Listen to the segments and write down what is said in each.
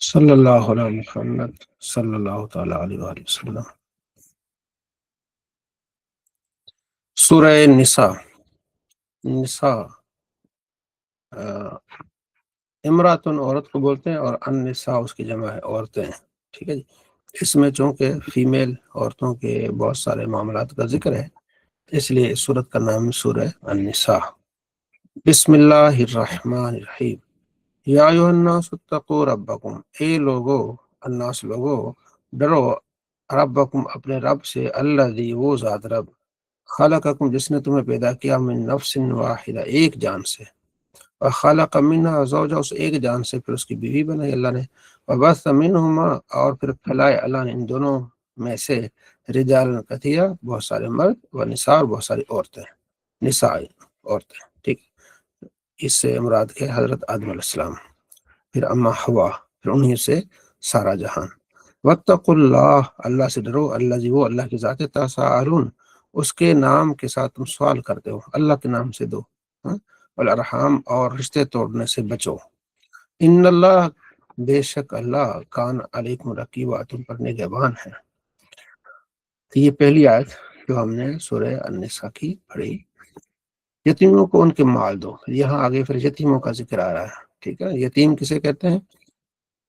صلی اللہ علیہ محمد صلی اللہ تعالی علیہ وآلہ وسلم۔ سورہ نساء۔ نساء امراتن عورت کو بولتے ہیں، اور النساء اس کی جمع ہے عورتیں، ٹھیک ہے جی۔ اس میں چونکہ فیمیل عورتوں کے بہت سارے معاملات کا ذکر ہے، اس لیے اس سورت کا نام سورہ النساء۔ بسم اللہ الرحمن الرحیم۔ یا ایھا الناس اتقوا ربکم، اے لوگو، الناس لوگو، ڈرو، ربکم اپنے رب سے، الذی وہ ذات رب، خلقکم جس نے تمہیں پیدا کیا، من نفس واحدہ ایک جان سے، وخلق منها زوجہ اس ایک جان سے پھر اس کی بیوی بنائی اللہ نے، وبث منہما اور پھر پھیلائے اللہ نے ان دونوں میں سے، رجالا کثیرا بہت سارے مرد، ونساء اور بہت ساری عورتیں، نساء عورتیں، ٹھیک۔ اس سے مراد ہے حضرت آدم علیہ السلام، پھر اما حوا، پھر انہی سے سارا جہان۔ واتقوا اللہ، اللہ سے ڈرو، الذی وہ اللہ کی ذات ہے، تساءلون اس کے نام کے ساتھ تم سوال کرتے ہو، اللہ کے نام سے دو، والارحام اور رشتے توڑنے سے بچو، ان اللہ بے شک اللہ، کان علیکم رقیبا تم پر نگہبان ہے۔ تو یہ پہلی آیت جو ہم نے سورہ النساء کی پڑھی۔ یتیموں کو ان کے مال دو، یہاں آگے پھر یتیموں کا ذکر آ رہا ہے، ٹھیک ہے۔ یتیم کسے کہتے ہیں؟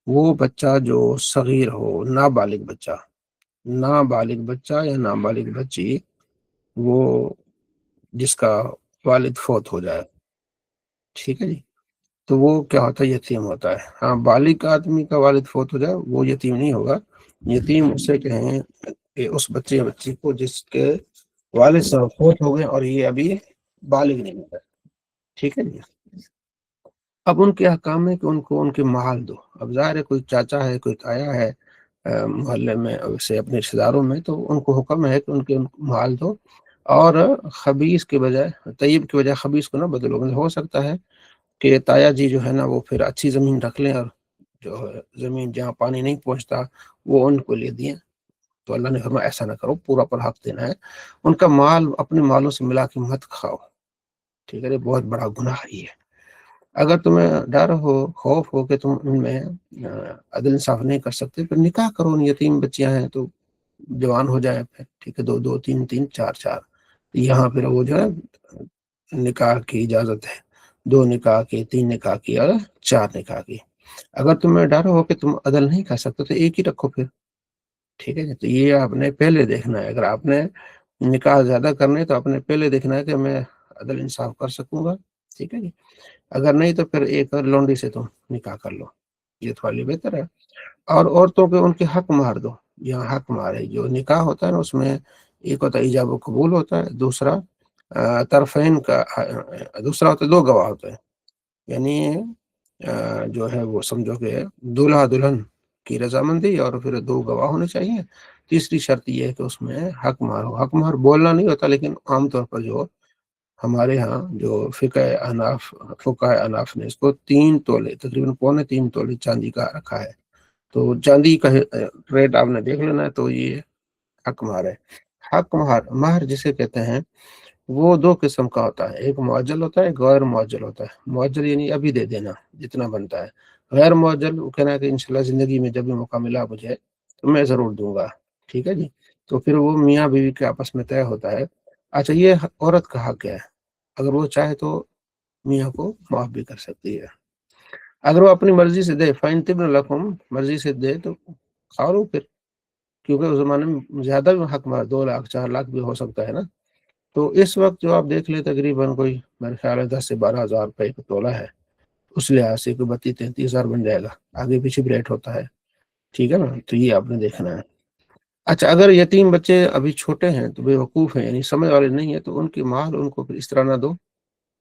وہ بچہ جو صغیر ہو، نابالغ بچہ، نابالغ بچہ یا نابالغ بچی، وہ جس کا والد فوت ہو جائے، ٹھیک ہے جی، تو وہ کیا ہوتا ہے؟ یتیم ہوتا ہے۔ ہاں، بالغ آدمی کا والد فوت ہو جائے وہ یتیم نہیں ہوگا، یتیم اسے کہیں کہ اس بچے یا بچی کو جس کے والد صاحب فوت ہو گئے اور یہ ابھی بالغ نہیں ہوتا، ٹھیک ہے جی۔ اب ان کے احکام ہے کہ ان کو ان کے مال دو۔ اب ظاہر ہے کوئی چاچا ہے، کوئی تایا ہے محلے میں، سے اپنے رشتے داروں میں، تو ان کو حکم ہے کہ ان کے مال دو، اور خبیث کے بجائے، طیب کے بجائے خبیث کو نہ بدلو۔ ہو سکتا ہے کہ تایا جی جو ہے نا وہ پھر اچھی زمین رکھ لیں، اور جو ہے زمین جہاں پانی نہیں پہنچتا وہ ان کو لے دیں، تو اللہ نے فرمایا ایسا نہ کرو، پورا پر حق دینا ہے۔ ان کا مال اپنے مالوں سے ملا کے مت کھاؤ، ٹھیک ہے، یہ بہت بڑا گناہ ہی ہے۔ اگر تمہیں ڈر ہو، خوف ہو کہ تم ان میں عدل انصاف نہیں کر سکتے، پھر نکاح کرو، یتیم بچیاں ہیں تو جوان ہو جائے پھر، ٹھیک ہے، دو دو، تین تین، چار چار، یہاں پھر وہ جو ہے نکاح کی اجازت ہے، دو نکاح کی، تین نکاح کی، اور چار نکاح کی۔ اگر تمہیں ڈر ہو کہ تم عدل نہیں کر سکتے تو ایک ہی رکھو پھر، ٹھیک ہے جی۔ تو یہ آپ نے پہلے دیکھنا ہے، اگر آپ نے نکاح زیادہ کرنے تو آپ نے پہلے دیکھنا ہے کہ میں عدل انصاف کر سکوں گا، ٹھیک ہے جی۔ اگر نہیں تو پھر ایک لونڈی سے تم نکاح کر لو، یہ تھوڑی بہتر ہے۔ اور عورتوں کے ان کے حق مہر دو۔ یہاں حق مہر ہے، جو نکاح ہوتا ہے نا اس میں ایک ہوتا ہے ایجاب و قبول ہوتا ہے، دوسرا طرفین کا، دوسرا ہوتا ہے دو گواہ ہوتے ہیں، یعنی جو ہے وہ سمجھو کہ دولہا دلہن کی رضامندی اور پھر دو گواہ ہونے چاہیے۔ تیسری شرط یہ ہے کہ اس میں حق مہر ہو۔ حق مہر بولنا نہیں ہوتا، لیکن عام طور پر جو ہمارے ہاں جو فقہ اناف نے اس کو 3 تولے، تقریباً 3.25 تولے چاندی کا رکھا ہے۔ تو چاندی کا ریٹ آپ نے دیکھ لینا ہے، تو یہ حق مہر ہے۔ حق مہر جسے کہتے ہیں وہ 2 قسم کا ہوتا ہے، ایک معجل ہوتا ہے، ایک غیر معجل ہوتا ہے۔ معجل یعنی ابھی دے دینا جتنا بنتا ہے، غیر معجل وہ کہنا ہے کہ انشاءاللہ زندگی میں جب بھی موقع ملا مجھے تو میں ضرور دوں گا، ٹھیک ہے جی۔ تو پھر وہ میاں بیوی کے آپس میں طے ہوتا ہے۔ اچھا، یہ عورت کا حق ہے، اگر وہ چاہے تو میاں کو معاف بھی کر سکتی ہے، اگر وہ اپنی مرضی سے دے، فَإِن طِبْنَ لَكُمْ، مرضی سے دے تو کھا لو پھر، کیونکہ اس زمانے میں زیادہ بھی حق مہر 2 لاکھ 4 لاکھ بھی ہو سکتا ہے نا۔ تو اس وقت جو آپ دیکھ لیں تقریباً کوئی میرے خیال ہے 10 سے 12 ہزار روپے کا تولہ ہے، اس لحاظ سے کوئی 32-33 ہزار بن جائے گا، آگے پیچھے بھی ریٹ ہوتا ہے، ٹھیک ہے نا۔ تو یہ آپ نے دیکھنا ہے۔ اچھا، اگر یتیم بچے ابھی چھوٹے ہیں تو بے وقوف ہیں، یعنی سمجھ والے نہیں ہیں، تو ان کی مال ان کو پھر اس طرح نہ دو،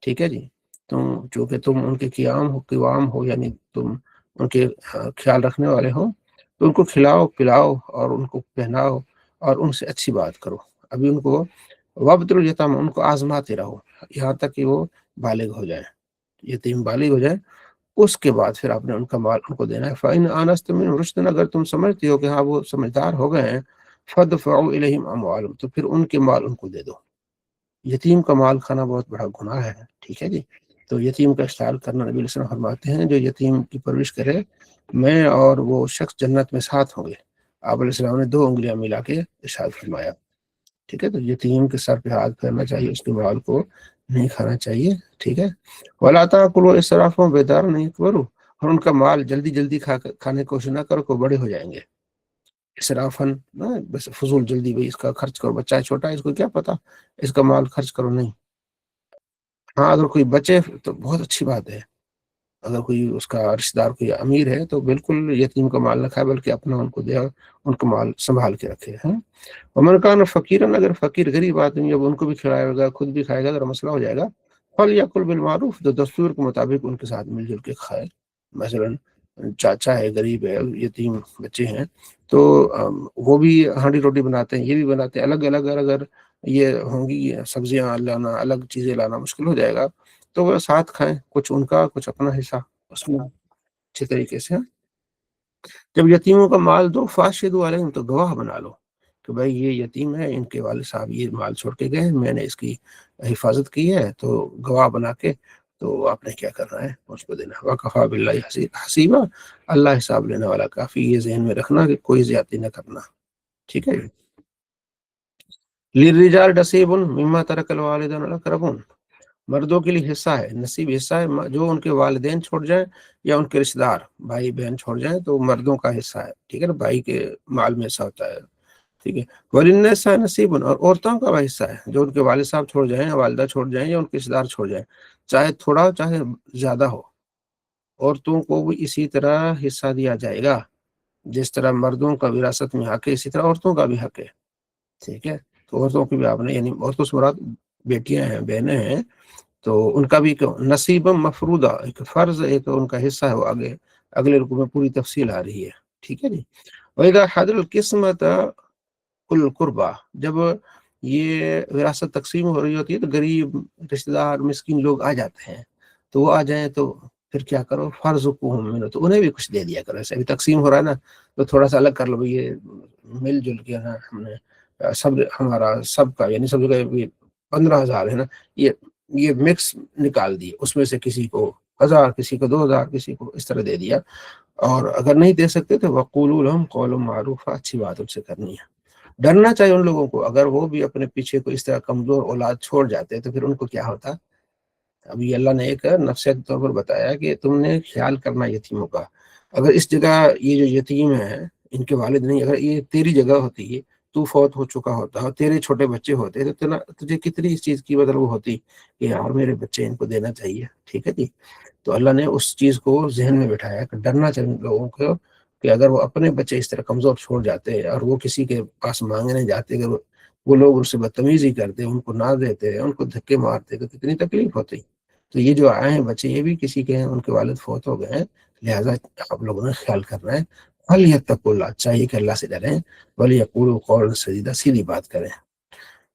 ٹھیک ہے جی۔ چونکہ تم ان کے قوام ہو، یعنی تم ان کے خیال رکھنے والے ہو، تو ان کو کھلاؤ پلاؤ اور ان کو پہناؤ اور ان سے اچھی بات کرو۔ ابھی ان کو وابتلوا الیتامی، ان کو آزماتے رہو یہاں تک کہ وہ بالغ ہو جائیں، یتیم بالغ ہو جائے، اس کے بعد پھر آپ نے ان کا مال ان کو دینا ہے۔ فَإِنْ آنَسْتُم مِّنْهُمْ رُشْدًا، اگر تم سمجھتے ہو کہ ہاں وہ سمجھدار ہو گئے ہیں، فَادْفَعُوا إِلَيْهِمْ أَمْوَالَهُمْ، تو پھر ان کے مال ان کو دے دو۔ یتیم کا مال کھانا بہت بڑا گناہ ہے، ٹھیک ہے جی۔ تو یتیم کا اشتعال کرنا، نبی علیہ السلام فرماتے ہیں جو یتیم کی پرورش کرے میں اور وہ شخص جنت میں ساتھ ہوں گے. آپ علیہ السلام نے 2 انگلیاں ملا کے ارشاد فرمایا. ٹھیک ہے، تو یتیم کے سر پہ ہاتھ پھیرنا چاہیے، اس کے مال کو نہیں کھانا چاہیے. ٹھیک ہے، وَلَا تَأْكُلُوا إِسْرَافًا وَبِدَارًا أَن يَكْبَرُوا، اور ان کا مال جلدی جلدی کھانے کی کوشش نہ کرو کہ بڑے ہو جائیں گے. اسرافن بس فضول جلدی، بھائی اس کا خرچ کرو، بچہ ہے چھوٹا ہے اس کو کیا پتا، اس کا مال خرچ کرو، نہیں. ہاں اگر کوئی بچے تو بہت اچھی بات ہے، اگر کوئی اس کا رشتہ دار کوئی امیر ہے تو بالکل یتیم کا مال نہ کھائے بلکہ اپنا ان کو دے، ان کا مال سنبھال کے رکھے. ومن کان فقیرن، اگر فقیر غریب آدمی اب ان کو بھی کھلائے گا خود بھی کھائے گا اگر مسئلہ ہو جائے گا، فلیأکل بالمعروف، تو دستور کے مطابق ان کے ساتھ مل جل کے کھائے. مثلا چاچا ہے، غریب ہے، یتیم بچے ہیں، تو وہ بھی ہانڈی روٹی بناتے ہیں، یہ بھی بناتے ہیں الگ الگ. اگر یہ ہوں گی سبزیاں لانا، الگ چیزیں لانا مشکل ہو جائے گا تو وہ ساتھ کھائیں، کچھ ان کا کچھ اپنا حصہ اس میں اچھے طریقے سے. جب یتیموں کا مال دو فاشہدوا علیہم، تو گواہ بنا لو کہ بھائی یہ یتیم ہے، ان کے والد صاحب یہ مال چھوڑ کے گئے ہیں، میں نے اس کی حفاظت کی ہے، تو گواہ بنا کے تو آپ نے کیا کرنا ہے اس کو دینا. وکفیٰ باللہ حسیبا، اللہ حساب لینے والا کافی. یہ ذہن میں رکھنا کہ کوئی زیادتی نہ کرنا. ٹھیک ہے. للرجال نصیب مما ترک الوالدان والاقربون، مردوں کے لیے حصہ ہے، نصیب حصہ ہے جو ان کے والدین چھوڑ جائیں یا ان کے رشتہ دار بھائی بہن چھوڑ جائیں تو مردوں کا حصہ ہے. ٹھیک ہے نا، بھائی کے مال میں حصہ ہوتا ہے. ٹھیک ہے. وللنساء نصیب، اور عورتوں کا بھی حصہ ہے، جو ان کے والد صاحب چھوڑ جائیں، والدہ چھوڑ جائیں یا ان کے رشتہ دار چھوڑ جائیں، چاہے تھوڑا ہو چاہے زیادہ ہو، عورتوں کو بھی اسی طرح حصہ دیا جائے گا. جس طرح مردوں کا وراثت میں حق ہے اسی طرح عورتوں کا بھی حق ہے. ٹھیک ہے، تو عورتوں کی بھی آپ نے، یعنی عورتوں سے مراد بیٹیاں ہیں، بہنیں ہیں، تو ان کا بھی نصیب مفروضہ، ایک فرض، ایک ان کا حصہ ہے، وہ آگے اگلے رکوع میں پوری تفصیل آ رہی ہے. ٹھیک ہے جی. وَإِذَا حَضَرَ الْقِسْمَةَ أُولُو الْقُرْبَىٰ، جب یہ وراثت تقسیم ہو رہی ہوتی ہے تو غریب رشتہ دار مسکین لوگ آ جاتے ہیں، تو وہ آ جائیں تو پھر کیا کرو، فَارْزُقُوهُم مِنْهُ، تو انہیں بھی کچھ دے دیا کرو. ایسے ابھی تقسیم ہو رہا ہے نا تو تھوڑا سا الگ کر لو، یہ مل جل کے نا ہم نے سب ہمارا سب کا، یعنی سب کا 15,000 ہے نا، یہ مکس نکال دی، اس میں سے کسی کو 1,000، کسی کو 2,000، کسی کو اس طرح دے دیا. اور اگر نہیں دے سکتے تو وَقُولُوا لَهُمْ قَوْلًا مَعْرُوفًا، اچھی بات ان سے کرنی ہے. ڈرنا چاہیے ان لوگوں کو، اگر وہ بھی اپنے پیچھے کو اس طرح کمزور اولاد چھوڑ جاتے تو پھر ان کو کیا ہوتا. ابھی اللہ نے ایک نصیحت کے طور پر بتایا کہ تم نے خیال کرنا یتیموں کا. اگر اس جگہ یہ جو یتیم ہیں ان کے والد نہیں، اگر یہ تیری جگہ ہوتی ہے، تو فوت ہو چکا ہوتا اور تیرے چھوٹے بچے ہوتے تو تجھے کتنی اس چیز کی مطلب ہوتی کہ یار میرے بچے ان کو دینا چاہیے. ٹھیک ہے جی. تو اللہ نے اس چیز کو ذہن میں بٹھایا کہ ڈرنا چاہیے لوگوں کو کہ اگر وہ اپنے بچے اس طرح کمزور چھوڑ جاتے اور وہ کسی کے پاس مانگنے جاتے، اگر وہ لوگ اس سے بدتمیزی کرتے، ان کو نہ دیتے، ان کو دھکے مارتے تو کتنی تکلیف ہوتی. تو یہ جو آئے ہیں بچے یہ بھی کسی کے ہیں، ان کے والد فوت ہو گئے ہیں، لہٰذا آپ لوگوں نے خیال کرنا ہے. فَلْيَتَّقُوا اللَّهَ، چاہیے کہ اللہ سے ڈریں. وَلْيَقُولُوا قَوْلًا سَدِيدًا، سیدھی بات کریں.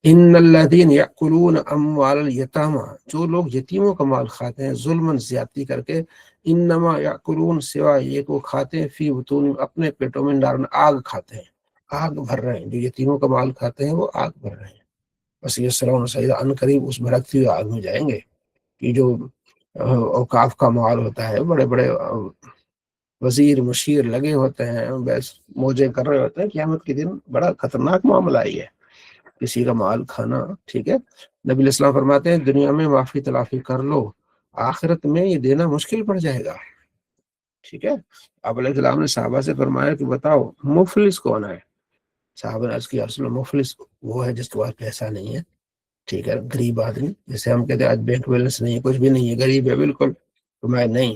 ان الذین یأکلون اموال الیتامى، جو لوگ یتیموں کا مال کھاتے ہیں ظلم زیادتی کر کے، انما یأکلون، سوا یہ کو کھاتے ہیں، فی بطونہم، اپنے پیٹوں میں، نارن، آگ کھاتے ہیں، آگ بھر رہے ہیں. جو یتیموں کا مال کھاتے ہیں وہ آگ بھر رہے ہیں. بس یہ سلام سعیدہ ان قریب اس بھڑکتی ہوئی آگ میں جائیں گے. کہ جو اوقاف کا مال ہوتا ہے، بڑے بڑے وزیر مشیر لگے ہوتے ہیں، بس موجے کر رہے ہوتے ہیں، قیامت کے دن بڑا خطرناک معاملہ ہی ہے کسی کا مال کھانا. ٹھیک ہے. نبی علیہ السلام فرماتے ہیں دنیا میں معافی تلافی کر لو، آخرت میں یہ دینا مشکل پڑ جائے گا. ٹھیک ہے. آپ علیہ السلام نے صحابہ سے فرمایا کہ بتاؤ مفلس کون ہے. صحابہ نے عرض کیا رسول اللہ، مفلس وہ ہے جس کے پاس پیسہ نہیں ہے. ٹھیک ہے، غریب آدمی، جیسے ہم کہتے ہیں آج بینک بیلنس نہیں ہے، کچھ بھی نہیں ہے، غریب ہے بالکل. تو میں نہیں،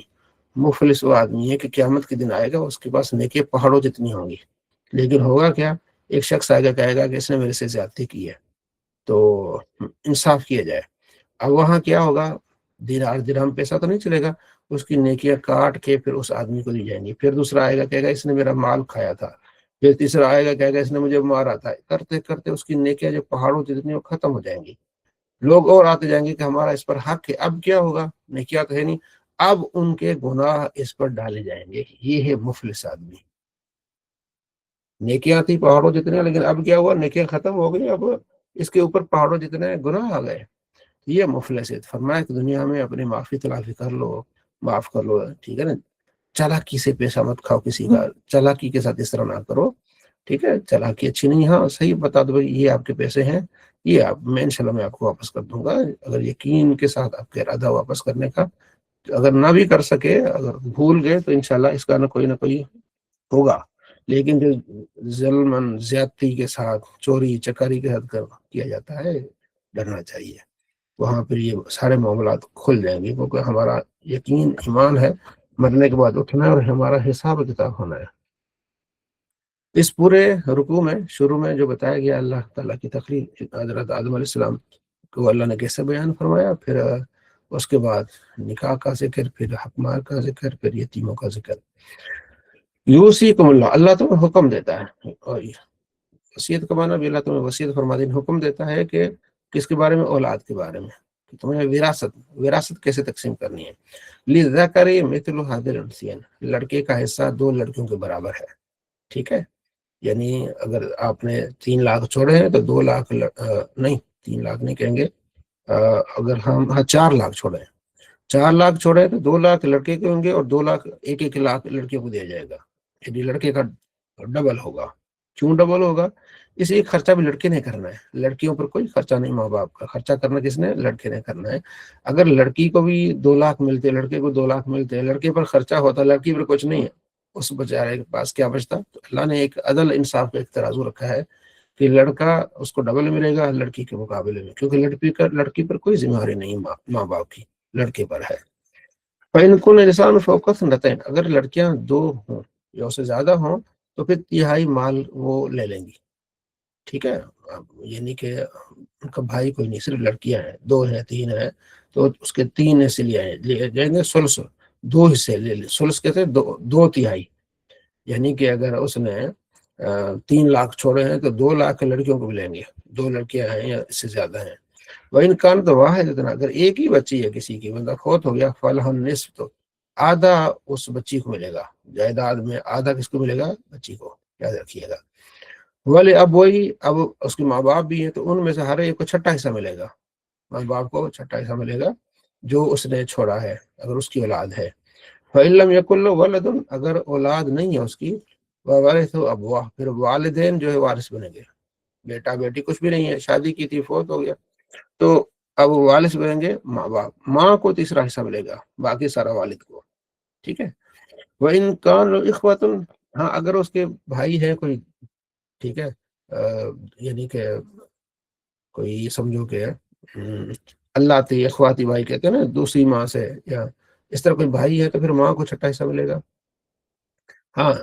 مفلس وہ آدمی ہے کہ قیامت کے دن آئے گا اس کے پاس نیکی پہاڑوں جتنی ہوں گی، لیکن ہوگا کیا، ایک شخص آئے گا کہے گا کہ اس نے میرے سے زیادتی کی ہے تو انصاف کیا جائے. اب وہاں کیا ہوگا، دینار درہم پیسہ تو نہیں چلے گا، اس کی نیکیاں کاٹ کے پھر اس آدمی کو دی جائیں گی. پھر دوسرا آئے گا کہے گا اس نے میرا مال کھایا تھا. پھر تیسرا آئے گا کہے گا اس نے مجھے مارا تھا. کرتے کرتے اس کی نیکیاں جو پہاڑوں جتنی وہ ختم ہو جائیں گی. لوگ اور آتے جائیں گے کہ ہمارا اس پر حق ہے. اب کیا ہوگا، نیکیاں تو ہے نہیں، اب ان کے گناہ اس پر ڈالے جائیں گے. یہ ہے مفلس آدمی. نیکیاں تھی پہاڑوں جتنے، لیکن اب کیا ہوا، نیکیاں ختم ہو گئی، اب اس کے اوپر پہاڑوں جتنے گناہ آ گئے. یہ مفلسیت فرمایا کہ دنیا میں اپنی معافی تلافی کر لو، معاف کر لو، ٹھیک ہے نا، چالاکی سے پیسہ مت کھاؤ کسی کا، چالاکی کے ساتھ اس طرح نہ کرو، ٹھیک ہے، چالاکی اچھی نہیں، ہاں صحیح بتا دو بھائی یہ آپ کے پیسے ہیں، یہ میں انشاءاللہ میں آپ کو واپس کر دوں گا، اگر یقین کے ساتھ آپ کا ارادہ واپس کرنے کا، اگر نہ بھی کر سکے، اگر بھول گئے تو انشاءاللہ اس کا نہ کوئی ہوگا، لیکن جو ظلم زیادتی کے ساتھ، چوری چکاری کے ساتھ کیا جاتا ہے، ڈرنا چاہیے، وہاں پھر یہ سارے معاملات کھل جائیں گے، کیونکہ ہمارا یقین ایمان ہے مرنے کے بعد اٹھنا ہے اور ہمارا حساب کتاب ہونا ہے۔ اس پورے رکوع میں شروع میں جو بتایا گیا اللہ تعالیٰ کی تخلیق حضرت آدم علیہ السلام کو اللہ نے کیسے بیان فرمایا، پھر اس کے بعد نکاح کا ذکر، پھر حق مال کا ذکر، پھر یتیموں کا ذکر۔ یوصیکم اللہ، اللہ تمہیں حکم دیتا ہے، اور وصیت کا معنی بھی اللہ تمہیں وصیت فرما دین، حکم دیتا ہے کہ کس کے بارے میں؟ اولاد کے بارے میں، کہ تمہیں وراثت کیسے تقسیم کرنی ہے۔ للذکر مثل حظ الانثیین، لڑکے کا حصہ دو لڑکیوں کے برابر ہے، ٹھیک ہے، یعنی اگر آپ نے 3 لاکھ چھوڑے ہیں تو 2 لاکھ نہیں، 3 لاکھ نہیں کہیں گے، اگر ہم 4 لاکھ چھوڑے ہیں، 4 لاکھ چھوڑے تو 2 لاکھ لڑکے کے ہوں گے اور 2 لاکھ، 1 لاکھ لڑکیوں کو دیا جائے گا، یعنی لڑکے کا ڈبل ہوگا۔ کیوں ڈبل ہوگا؟ اس لیے خرچہ بھی لڑکے نے کرنا ہے، لڑکیوں پر کوئی خرچہ نہیں، ماں باپ کا خرچہ کرنا کس نے؟ لڑکے نے کرنا ہے۔ اگر لڑکی کو بھی 2 لاکھ ملتے، لڑکے کو 2 لاکھ ملتے، لڑکے پر خرچہ ہوتا، لڑکی پر کچھ نہیں ہے، اس بیچارے کے پاس کیا بچتا؟ تو اللہ نے ایک عدل انصاف کا ایک ترازو رکھا ہے کہ لڑکا اس کو ڈبل ملے گا لڑکی کے مقابلے میں، کیونکہ لڑکی پر کوئی ذمہ داری نہیں ماں باپ کی، لڑکے پر ہے۔ فَإِن كُنَّ نِسَاءً فَوْقَ اثْنَتَيْنِ، اگر لڑکیاں 2 ہوں یا اس سے زیادہ ہوں تو پھر تہائی مال وہ لے لیں گی، ٹھیک ہے، یعنی کہ ان کا بھائی کوئی نہیں، صرف لڑکیاں ہیں، 2 ہیں 3 ہیں تو اس کے 3 حصے لیے جائیں گے، ثلث، 2 حصے لے لیں، ثلث کہتے ہیں 2 تہائی، یعنی کہ اگر اس نے 3 لاکھ چھوڑے ہیں تو 2 لاکھ لڑکیوں کو ملیں گے، 2 لڑکیاں ہیں یا اس سے زیادہ ہیں۔ وَإِن كَانَتْ وَاحِدَةً، اگر ایک ہی بچی ہے کسی کی، بندہ فوت ہو گیا، فَلَهَا النِّصْفُ، تو آدھا اس بچی کو ملے گا، جائیداد میں آدھا کس کو ملے گا؟ بچی کو، یاد رکھیے گا۔ ولی اب اس کے ماں باپ بھی ہیں تو ان میں سے ہر ایک کو چھٹا حصہ ملے گا، ماں باپ کو چھٹا حصہ ملے گا جو اس نے چھوڑا ہے، اگر اس کی اولاد ہے۔ فَإِن لَمْ يَكُنْ لَهُ وَلَدٌ، اگر اولاد نہیں ہے اس کی، وَوَرِثَهُ أَبْوَاهُ، پھر والدین جو ہے وارث بنیں گے، بیٹا بیٹی کچھ بھی نہیں ہے، شادی کی تھی فوت ہو گیا تو اب وارث بنیں گے ماں باپ، ماں کو تیسرا حصہ ملے گا، باقی سارا والد کو، ٹھیک ہے۔ وَإِن كَانُوا إِخْوَةً، ہاں اگر اس کے بھائی ہے کوئی، ٹھیک ہے، یعنی کہ کوئی یہ سمجھو کہ اللہ تی اخواتی بھائی کہتے ہیں نا، دوسری ماں سے یا اس طرح کوئی بھائی ہے تو پھر ماں کو چھٹا حصہ ملے گا۔ ہاں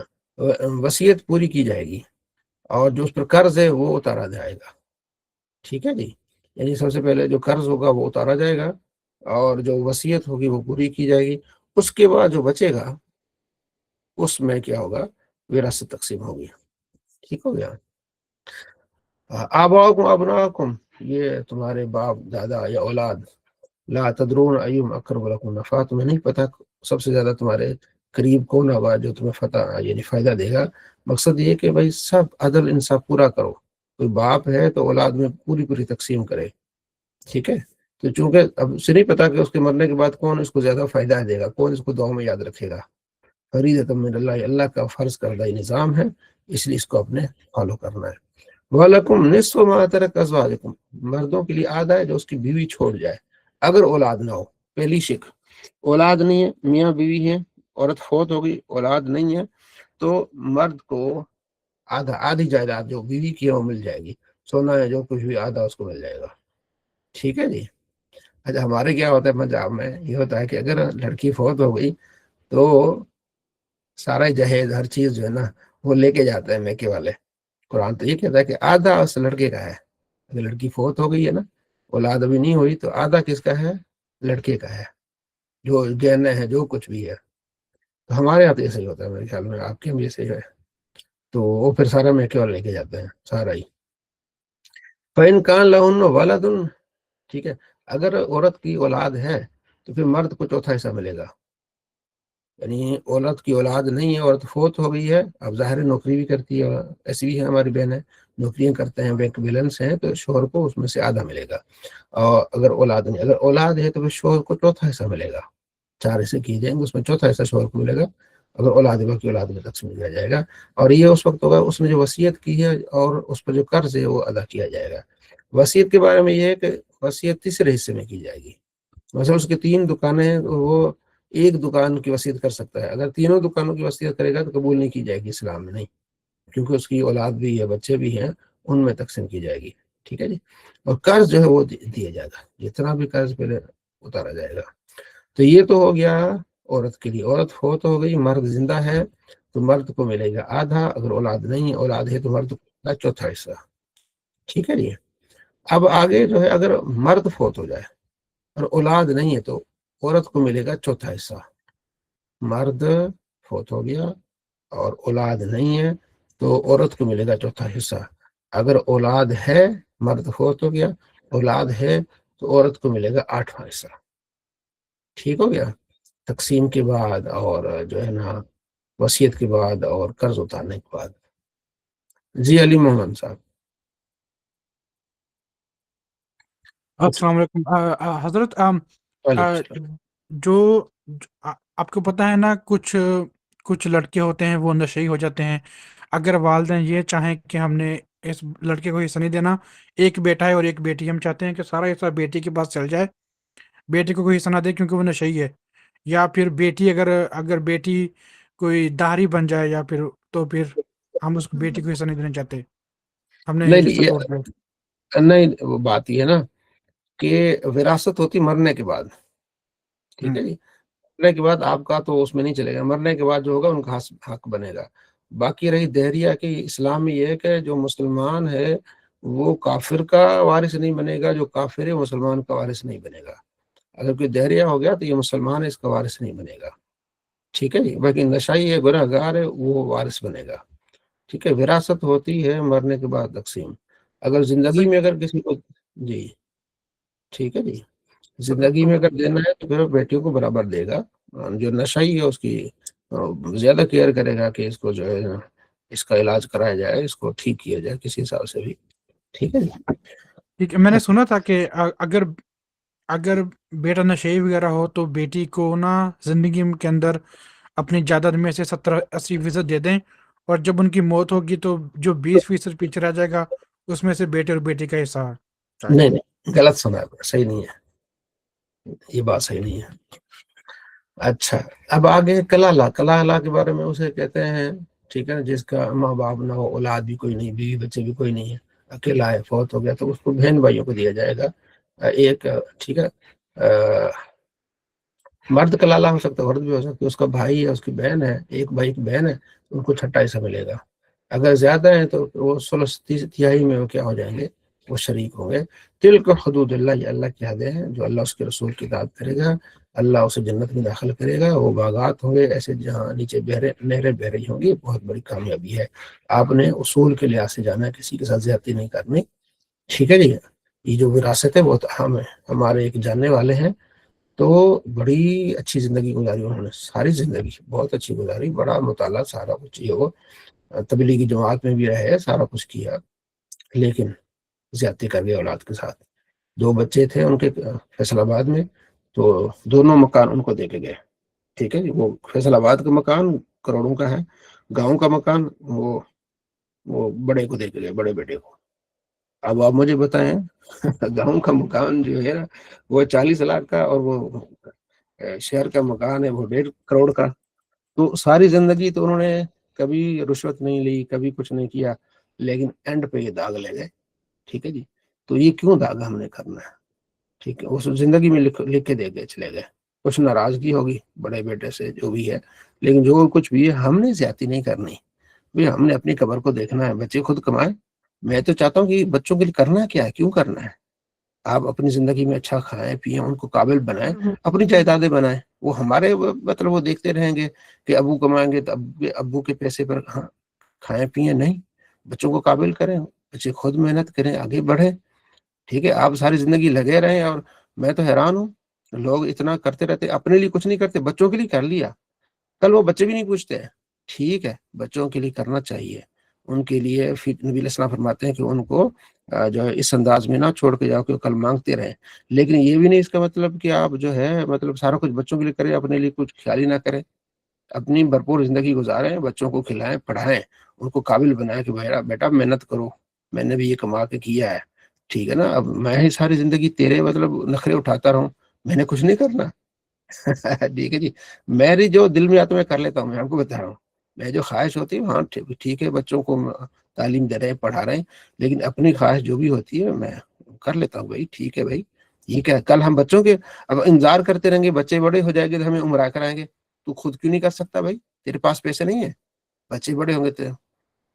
وصیت پوری کی جائے گی اور جو اس پر قرض ہے وہ اتارا جائے گا، ٹھیک ہے جی، یعنی سب سے پہلے جو قرض ہوگا وہ اتارا جائے گا اور جو وصیت ہوگی وہ پوری کی جائے گی، اس کے بعد جو بچے گا اس میں کیا ہوگا؟ وراثت تقسیم ہوگی، ٹھیک ہو گیا۔ آباؤکم ابناؤکم، یہ تمہارے باپ دادا یا اولاد، لا تدرون ایہم اقرب لکم نفعا، تمہیں نہیں پتا سب سے زیادہ تمہارے قریب کون ہوگا جو تمہیں فتح یعنی فائدہ دے گا۔ مقصد یہ کہ بھائی سب عدل انصاف پورا کرو، کوئی باپ ہے تو اولاد میں پوری تقسیم کرے، ٹھیک ہے، تو چونکہ اب اسے نہیں پتا کہ اس کے مرنے کے بعد کون اس کو زیادہ فائدہ دے گا، کون اس کو دعاؤں میں یاد رکھے گا، فریضۃ من اللہ، اللہ کا فرض کردہ نظام ہے، اس لیے اس کو اپنے فالو کرنا ہے۔ وَلَكُمْ نِصْفُ مَا تَرَكَ أَزْوَاجُكُمْ، مردوں کے لیے آدھا ہے جو اس کی بیوی چھوڑ جائے، اگر اولاد نہ ہو، پہلی شک، اولاد نہیں ہے، میاں بیوی ہے، عورت فوت ہو گئی، اولاد نہیں ہے تو مرد کو آدھی جائیداد جو بیوی کی ہے وہ مل جائے گی، سونا ہے جو کچھ بھی آدھا اس کو مل جائے گا، ٹھیک ہے جی۔ اچھا ہمارے کیا ہوتا ہے پنجاب میں، یہ ہوتا ہے کہ اگر لڑکی فوت ہو گئی تو سارا جہیز ہر چیز جو ہے نا وہ لے کے جاتا ہے میکے والے، قرآن تو یہ کہتا ہے کہ آدھا اس لڑکے کا ہے، اگر لڑکی فوت ہو گئی ہے نا، اولاد ابھی نہیں ہوئی تو آدھا کس کا ہے؟ لڑکے کا ہے، جو گہنے ہیں جو کچھ بھی ہے، تو ہمارے یہاں تو ایسا ہی ہوتا ہے، میرے خیال میں آپ کے بھی ایسے ہی ہے، تو وہ پھر سارا میکے والے لے کے جاتے ہیں سارا ہی۔ فَإِن كَانَ لَهُنَّ وَلَدٌ، ٹھیک ہے، اگر عورت کی اولاد ہے تو پھر مرد کو چوتھا حصہ ملے گا، یعنی عورت کی اولاد نہیں ہے، عورت فوت ہو گئی ہے، اب ظاہر نوکری بھی کرتی ہے، ایسی بھی ہے ہماری بہنیں نوکریاں کرتے ہیں، بینک بیلنس ہیں، تو شوہر کو اس میں سے آدھا ملے گا، اور اگر اولاد نہیں، اگر اولاد ہے تو پھر شوہر کو چوتھا حصہ ملے گا، 4 حصے کیے جائیں گے، اس میں چوتھا حصہ شوہر کو ملے گا، اگر اولاد باقی اولاد میں تقسیم کیا جائے گا، اور یہ اس وقت ہوگا اس نے جو وصیت کی ہے اور اس پر جو قرض ہے وہ ادا کیا جائے گا۔ وصیت کے بارے میں یہ ہے کہ وصیت تیسرے حصے میں کی جائے گی، مثلا اس کی 3 دکانیں ہیں، وہ ایک دکان کی وصیت کر سکتا ہے، اگر تینوں دکانوں کی وصیت کرے گا تو قبول نہیں کی جائے گی اسلام میں، نہیں، کیونکہ اس کی اولاد بھی ہے، بچے بھی ہیں، ان میں تقسیم کی جائے گی، ٹھیک ہے جی۔ اور قرض جو ہے وہ دیا جائے گا، جتنا بھی قرض پہلے اتارا جائے گا۔ تو یہ تو ہو گیا عورت کے لیے، عورت فوت ہو گئی، مرد زندہ ہے تو مرد کو ملے گا آدھا، اگر اولاد نہیں ہے، اولاد ہے تو مرد کو ملے گا چوتھا حصہ، ٹھیک ہے جی۔ اب آگے جو ہے اگر مرد فوت ہو جائے اور اولاد نہیں ہے تو عورت کو ملے گا چوتھا حصہ، مرد فوت ہو گیا اور اولاد نہیں ہے تو عورت کو ملے گا چوتھا حصہ، اگر اولاد ہے، مرد فوت ہو گیا، اولاد ہے تو عورت کو ملے گا 8واں حصہ، ٹھیک ہو گیا، تقسیم کے بعد اور جو ہے نا وصیت کے بعد اور قرض اتارنے کے بعد۔ جی علی محمد صاحب۔ السلام علیکم حضرت وعلیکم السلام۔ جو آپ کو پتہ ہے نا، کچھ لڑکے ہوتے ہیں وہ نشئی ہو جاتے ہیں، اگر والدین یہ چاہیں کہ ہم نے اس لڑکے کو حصہ نہیں دینا، ایک بیٹا ہے اور ایک بیٹی، ہم چاہتے ہیں کہ سارا حصہ بیٹی کے پاس چل جائے، بیٹی کو کوئی حصہ نہ دے کیونکہ وہ نشئی ہے، یا پھر بیٹی اگر بیٹی کوئی داہری بن جائے، یا پھر تو پھر ہم اس بیٹی کو حصہ نہیں دینا چاہتے، ہم نے نہیں حصہ توڑ دیا۔ نہیں، وہ بات یہ ہے نا کہ وراثت ہوتی مرنے کے بعد، ٹھیک ہے جی، مرنے کے بعد آپ کا تو اس میں نہیں چلے گا، مرنے کے بعد جو ہوگا ان کا حق بنے گا۔ باقی رہی دہریہ کی، اسلام میں یہ ہے کہ جو مسلمان ہے وہ کافر کا وارث نہیں بنے گا، جو کافر ہے مسلمان کا وارث نہیں بنے گا، اگر کوئی دہریہ ہو گیا تو یہ مسلمان ہے، اس کا وارث نہیں بنے گا، ٹھیک ہے جی۔ باقی نشائی ہے، گناہ گار ہے، وہ وارث بنے گا، ٹھیک ہے۔ وراثت ہوتی ہے مرنے کے بعد تقسیم، اگر زندگی میں اگر کسی کو، جی ٹھیک ہے جی، زندگی میں اگر دینا ہے تو پھر بیٹیوں کو برابر دے گا، جو نشائی ہے اس کی زیادہ کیئر کرے گا کہ اس کو جو ہے اس کا علاج کرایا جائے، اس کو ٹھیک کیا جائے کسی حساب سے بھی، ٹھیک ہے جی۔ ٹھیک ہے، میں نے سنا تھا کہ اگر بیٹا نشئی وغیرہ ہو تو بیٹی کو نا زندگی کے اندر اپنی جائیداد میں سے 70-80% دے دیں، اور جب ان کی موت ہوگی تو جو 20% پیچھے رہ جائے گا اس میں سے بیٹے اور بیٹی کا حصہ جائے گا۔ نہیں نہیں، غلط سنا ہے، صحیح نہیں ہے، یہ بات صحیح نہیں ہے۔ اچھا، اب آگے کلالہ کے بارے میں اسے کہتے ہیں، ٹھیک ہے نا، جس کا ماں باپ نہ ہو، اولاد بھی کوئی نہیں، بیوی بچے بھی کوئی نہیں ہے، اکیلا ہے، فوت ہو گیا، تو اس کو بہن بھائیوں کو دیا جائے گا ایک، ٹھیک ہے۔ مرد کلالہ ہو سکتا ہے، عورت بھی ہو سکتی ہے، اس کا بھائی ہے، اس کی بہن ہے، ایک بھائی کی بہن ہے، ان کو 6واں حصہ ملے گا، اگر زیادہ ہیں تو وہ 16 میں وہ کیا ہو جائیں گے، وہ شریک ہوں گے۔ تلک حدود اللہ، یہ اللہ کی حدیں ہیں، جو اللہ اس کے رسول کی اطاعت کرے گا اللہ اسے جنت میں داخل کرے گا، وہ باغات ہوں گے ایسے جہاں نیچے نہریں بہ رہی ہوں گی، بہت بڑی کامیابی ہے۔ آپ نے اصول کے لحاظ سے جانا ہے، کسی کے ساتھ زیادتی نہیں کرنی، ٹھیک ہے جی۔ یہ جو وراثت ہے بہت اہم ہے، ہمارے ایک جاننے والے ہیں تو بڑی اچھی زندگی گزاری انہوں نے، ساری زندگی بہت اچھی گزاری، بڑا مطالعہ، سارا کچھ، یہ وہ تبلیغی جماعت میں بھی رہے، سارا کچھ کیا، لیکن زیادتی کر گئے اولاد کے ساتھ۔ 2 بچے تھے ان کے فیصل آباد میں، تو دونوں مکان ان کو دے کے گئے، ٹھیک ہے جی۔ وہ فیصل آباد کا مکان کروڑوں کا ہے، گاؤں کا مکان وہ بڑے کو دے کے گئے، بڑے بیٹے کو۔ اب آپ مجھے بتائیں گاؤں کا مکان جو ہے نا وہ 40 لاکھ کا، اور وہ شہر کا مکان ہے وہ 1.5 کروڑ کا، تو ساری زندگی تو انہوں نے کبھی رشوت نہیں لی، کبھی کچھ نہیں کیا، لیکن اینڈ پہ یہ داغ لے گئے، ٹھیک ہے جی۔ تو یہ کیوں داغ ہم نے کرنا ہے، ٹھیک ہے، اس زندگی میں لکھ کے دے گئے، چلے گئے، کچھ ناراضگی ہوگی بڑے بیٹے سے جو بھی ہے، لیکن جو کچھ بھی ہے ہم نے زیادتی نہیں کرنی، ہم نے اپنی قبر کو دیکھنا ہے، بچے خود کمائیں۔ میں تو چاہتا ہوں کہ بچوں کے لیے کرنا کیا ہے، کیوں کرنا ہے، آپ اپنی زندگی میں اچھا کھائیں پیئیں، ان کو قابل بنائیں، اپنی جائیدادیں بنائیں، وہ ہمارے مطلب وہ دیکھتے رہیں گے کہ ابو کمائیں گے تو ابو کے پیسے پر کھائیں پیئیں، نہیں، بچوں کو قابل کریں، بچے خود محنت کریں، آگے بڑھیں، ٹھیک ہے۔ آپ ساری زندگی لگے رہیں، اور میں تو حیران ہوں لوگ اتنا کرتے رہتے، اپنے لیے کچھ نہیں کرتے، بچوں کے لیے کر لیا، کل وہ بچے بھی نہیں پوچھتے ہیں. ٹھیک ہے بچوں کے لیے کرنا چاہیے, ان کے لیے پھر نبی علیہ السلام فرماتے ہیں کہ ان کو جو ہے اس انداز میں نہ چھوڑ کے جاؤ کہ کل مانگتے رہیں. لیکن یہ بھی نہیں اس کا مطلب کہ آپ جو ہے مطلب سارا کچھ بچوں کے لیے کریں, اپنے لیے کچھ خیال ہی نہ کریں. اپنی بھرپور زندگی گزاریں, بچوں کو کھلائیں پڑھائیں, ان کو قابل بنائیں کہ بھائی بیٹا محنت کرو, میں نے بھی یہ کما کے کیا ہے, ٹھیک ہے نا. اب میں ہی ساری زندگی تیرے مطلب نخرے اٹھاتا رہوں, میں نے کچھ نہیں کرنا. ٹھیک ہے جی, میری جو دل میں آتا ہے میں کر لیتا ہوں, میں آپ کو بتا رہا ہوں. میں جو خواہش ہوتی ہے ہاں ٹھیک ہے بچوں کو تعلیم دے رہے ہیں پڑھا رہے ہیں, لیکن اپنی خواہش جو بھی ہوتی ہے میں کر لیتا ہوں. بھائی ٹھیک ہے بھائی, یہ کیا کل ہم بچوں کے اب انتظار کرتے رہیں گے, بچے بڑے ہو جائیں گے تو ہمیں عمرہ کرائیں گے, تو خود کیوں نہیں کر سکتا بھائی؟ تیرے پاس پیسے نہیں ہے, بچے بڑے ہوں گے تو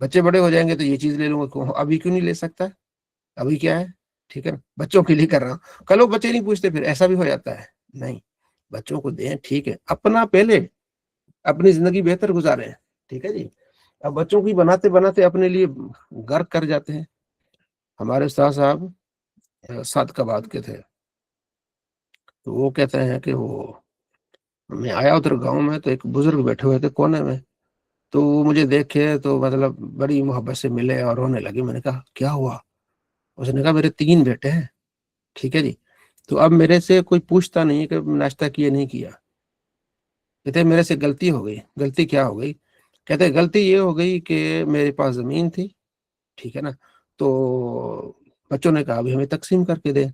بچے بڑے ہو جائیں گے تو یہ چیز لے لوں گا, ابھی کیوں نہیں لے سکتا؟ ابھی کیا ہے, ٹھیک ہے نا, بچوں کے لیے کر رہا ہوں. کل وہ بچے نہیں پوچھتے, پھر ایسا بھی ہو جاتا ہے. نہیں, بچوں کو دیں, ٹھیک ہے, اپنا پہلے اپنی زندگی بہتر گزارے ہیں, ٹھیک ہے جی. اب بچوں کی بناتے بناتے اپنے لیے غرق کر جاتے ہیں. ہمارے استاد صاحب صادقآباد کے تھے, تو وہ کہتے ہیں کہ وہ میں آیا ادھر گاؤں میں تو ایک بزرگ بیٹھے ہوئے تھے کونے میں, تو وہ مجھے دیکھے تو مطلب بڑی محبت سے ملے اور رونے لگے. میں نے کہا کیا ہوا؟ اس نے کہا میرے 3 بیٹے ہیں, ٹھیک ہے جی, تو اب میرے سے کوئی پوچھتا نہیں کہ ناشتہ کیا نہیں کیا. کہتے میرے سے غلطی ہو گئی. غلطی کیا ہو گئی؟ کہتے غلطی یہ ہو گئی کہ میرے پاس زمین تھی, ٹھیک ہے نا, تو بچوں نے کہا ابھی ہمیں تقسیم کر کے دے,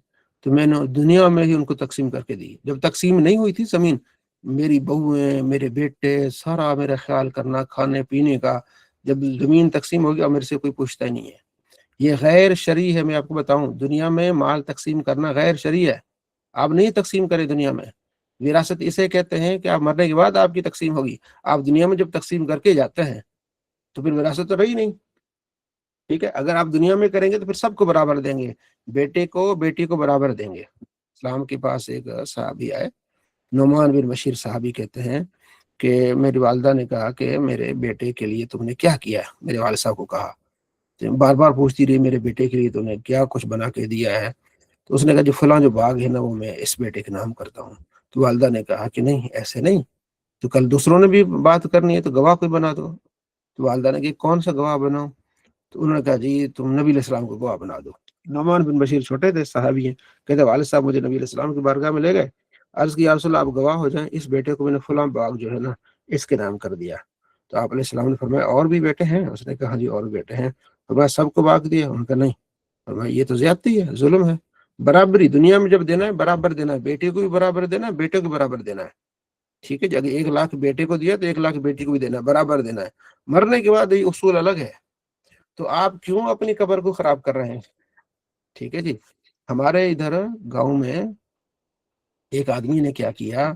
تو میں نے دنیا میں ہی ان کو تقسیم کر کے دی. جب تقسیم نہیں ہوئی تھی زمین, میری بہویں میرے بیٹے سارا میرا خیال کرنا کھانے پینے کا. جب زمین تقسیم ہو گیا میرے سے کوئی پوچھتا ہی نہیں ہے. یہ غیر شرعی ہے. میں آپ کو بتاؤں دنیا میں مال تقسیم کرنا غیر شرعی ہے. آپ نہیں تقسیم کریں دنیا میں. وراثت اسے کہتے ہیں کہ آپ مرنے کے بعد آپ کی تقسیم ہوگی. آپ دنیا میں جب تقسیم کر کے جاتے ہیں تو پھر وراثت تو رہی نہیں, ٹھیک ہے. اگر آپ دنیا میں کریں گے تو پھر سب کو برابر دیں گے, بیٹے کو بیٹی کو برابر دیں گے. اسلام کے پاس ایک صحابی آئے, نعمان بن بشیر صحابی کہتے ہیں کہ میری والدہ نے کہا کہ میرے بیٹے کے لیے تم نے کیا کیا؟ میرے والد صاحب کو کہا, بار بار پوچھتی رہی میرے بیٹے کے لیے تم نے کیا کچھ بنا کے دیا ہے؟ تو اس نے کہا جو فلاں جو باغ ہے نا وہ میں اس بیٹے کے نام کرتا ہوں. تو والدہ نے کہا کہ نہیں ایسے نہیں, تو کل دوسروں نے بھی بات کرنی ہے تو گواہ کوئی بنا دو. تو والدہ نے کہا کون سا گواہ بناؤ؟ تو انہوں نے کہا جی تم نبی علیہ السلام کو گواہ بنا دو. نعمان بن بشیر چھوٹے تھے, صحابی ہیں, کہتے والد صاحب مجھے نبی علیہ السلام کی بارگاہ میں لے گئے, عرض کی یا رسول اللہ آپ گواہ ہو جائیں, اس بیٹے کو میں نے فلاں باغ جو ہے نا اس کے نام کر دیا. تو آپ علیہ السلام نے فرمایا اور بھی بیٹے ہیں؟ اس نے کہا ہاں جی اور بھی بیٹے ہیں. فرمایا سب کو باغ دیا؟ ان کا نہیں. فرمایا یہ تو زیادتی ہے, ظلم ہے. برابری دنیا میں جب دینا ہے برابر دینا ہے, بیٹے کو بھی برابر دینا ہے, بیٹے کو برابر دینا ہے, ٹھیک ہے. اگر 1 لاکھ بیٹے کو دیا تو 1 لاکھ بیٹی کو بھی دینا ہے, برابر دینا ہے. مرنے کے بعد یہ اصول الگ ہے. تو آپ کیوں اپنی قبر کو خراب کر رہے ہیں؟ ٹھیک ہے جی. ہمارے ادھر گاؤں میں ایک آدمی نے کیا کیا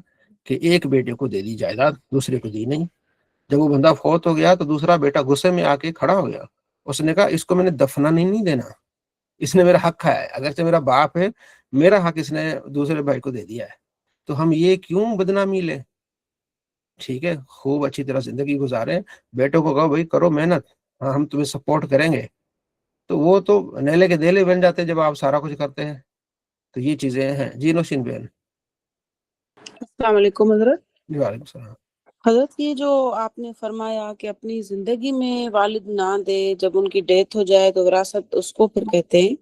کہ ایک بیٹے کو دے دی جائیداد, دوسرے کو دی نہیں. جب وہ بندہ فوت ہو گیا تو دوسرا بیٹا غصے میں آ کے کھڑا ہو گیا. اس نے کہا اس کو میں نے دفنا نہیں دینا, اس نے میرا حق کھایا ہے, اگرچہ میرا باپ ہے میرا حق اس نے دوسرے بھائی کو دے دیا ہے, تو ہم یہ کیوں بدنامی لیں؟ ٹھیک ہے, خوب اچھی طرح زندگی گزارے. بیٹوں کو کہو بھائی کرو محنت, ہاں ہم تمہیں سپورٹ کریں گے. تو وہ تو نیلے کے دیلے بن جاتے ہیں جب آپ سارا کچھ کرتے ہیں. تو یہ چیزیں ہیں. جی نوشین بہن. السلام علیکم حضرت. جی وعلیکم السلام. حضرت یہ جو آپ نے فرمایا کہ اپنی زندگی میں والد نہ دے, جب ان کی ڈیتھ ہو جائے تو وراثت اس کو پھر کہتے ہیں.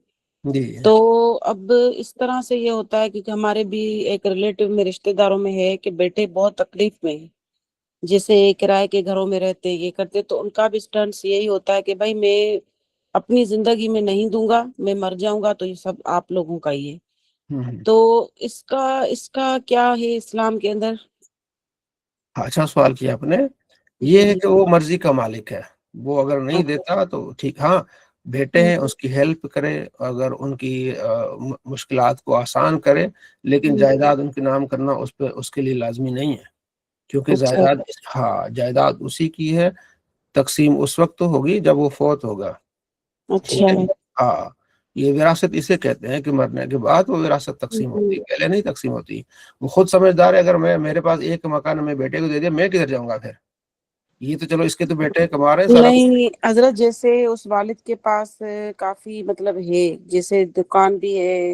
جی تو اب اس طرح سے یہ ہوتا ہے کیونکہ ہمارے بھی ایک ریلیٹیو میں رشتہ داروں میں ہے کہ بیٹے بہت تکلیف میں ہیں, جیسے کرائے کے گھروں میں رہتے یہ کرتے, تو ان کا بھی سٹنس یہی ہوتا ہے کہ بھائی میں اپنی زندگی میں نہیں دوں گا, میں مر جاؤں گا تو یہ سب آپ لوگوں کا ہی ہے. تو اس کا کیا ہے اسلام کے اندر؟ اچھا سوال کیا آپ نے. جی یہ ہے جی کہ وہ مرضی کا مالک ہے, وہ اگر نہیں دیتا تو ٹھیک, ہاں بیٹے ہیں اس کی ہیلپ کرے, اگر ان کی مشکلات کو آسان کرے, لیکن جائیداد ان کے نام کرنا اس پہ اس کے لیے لازمی نہیں ہے, کیونکہ اچھا جائیداد ہاں جائیداد اسی کی ہے. تقسیم اس وقت ہوگی جب وہ فوت ہوگا, ٹھیک اچھا. ہے. ہاں یہ وراثت اسے کہتے ہیں کہ مرنے کے بعد وہ وراثت تقسیم ہوتی ہے, پہلے نہیں تقسیم ہوتی. وہ خود سمجھدار ہے, اگر میرے پاس ایک مکان میں بیٹے کو دے دیا, میں کدھر جاؤں گا پھر؟ یہ تو چلو اس کے تو بیٹے کما رہے ہیں سارا کچھ. نہیں حضرت, جیسے اس والد کے پاس کافی مطلب ہے, جیسے دکان بھی ہے,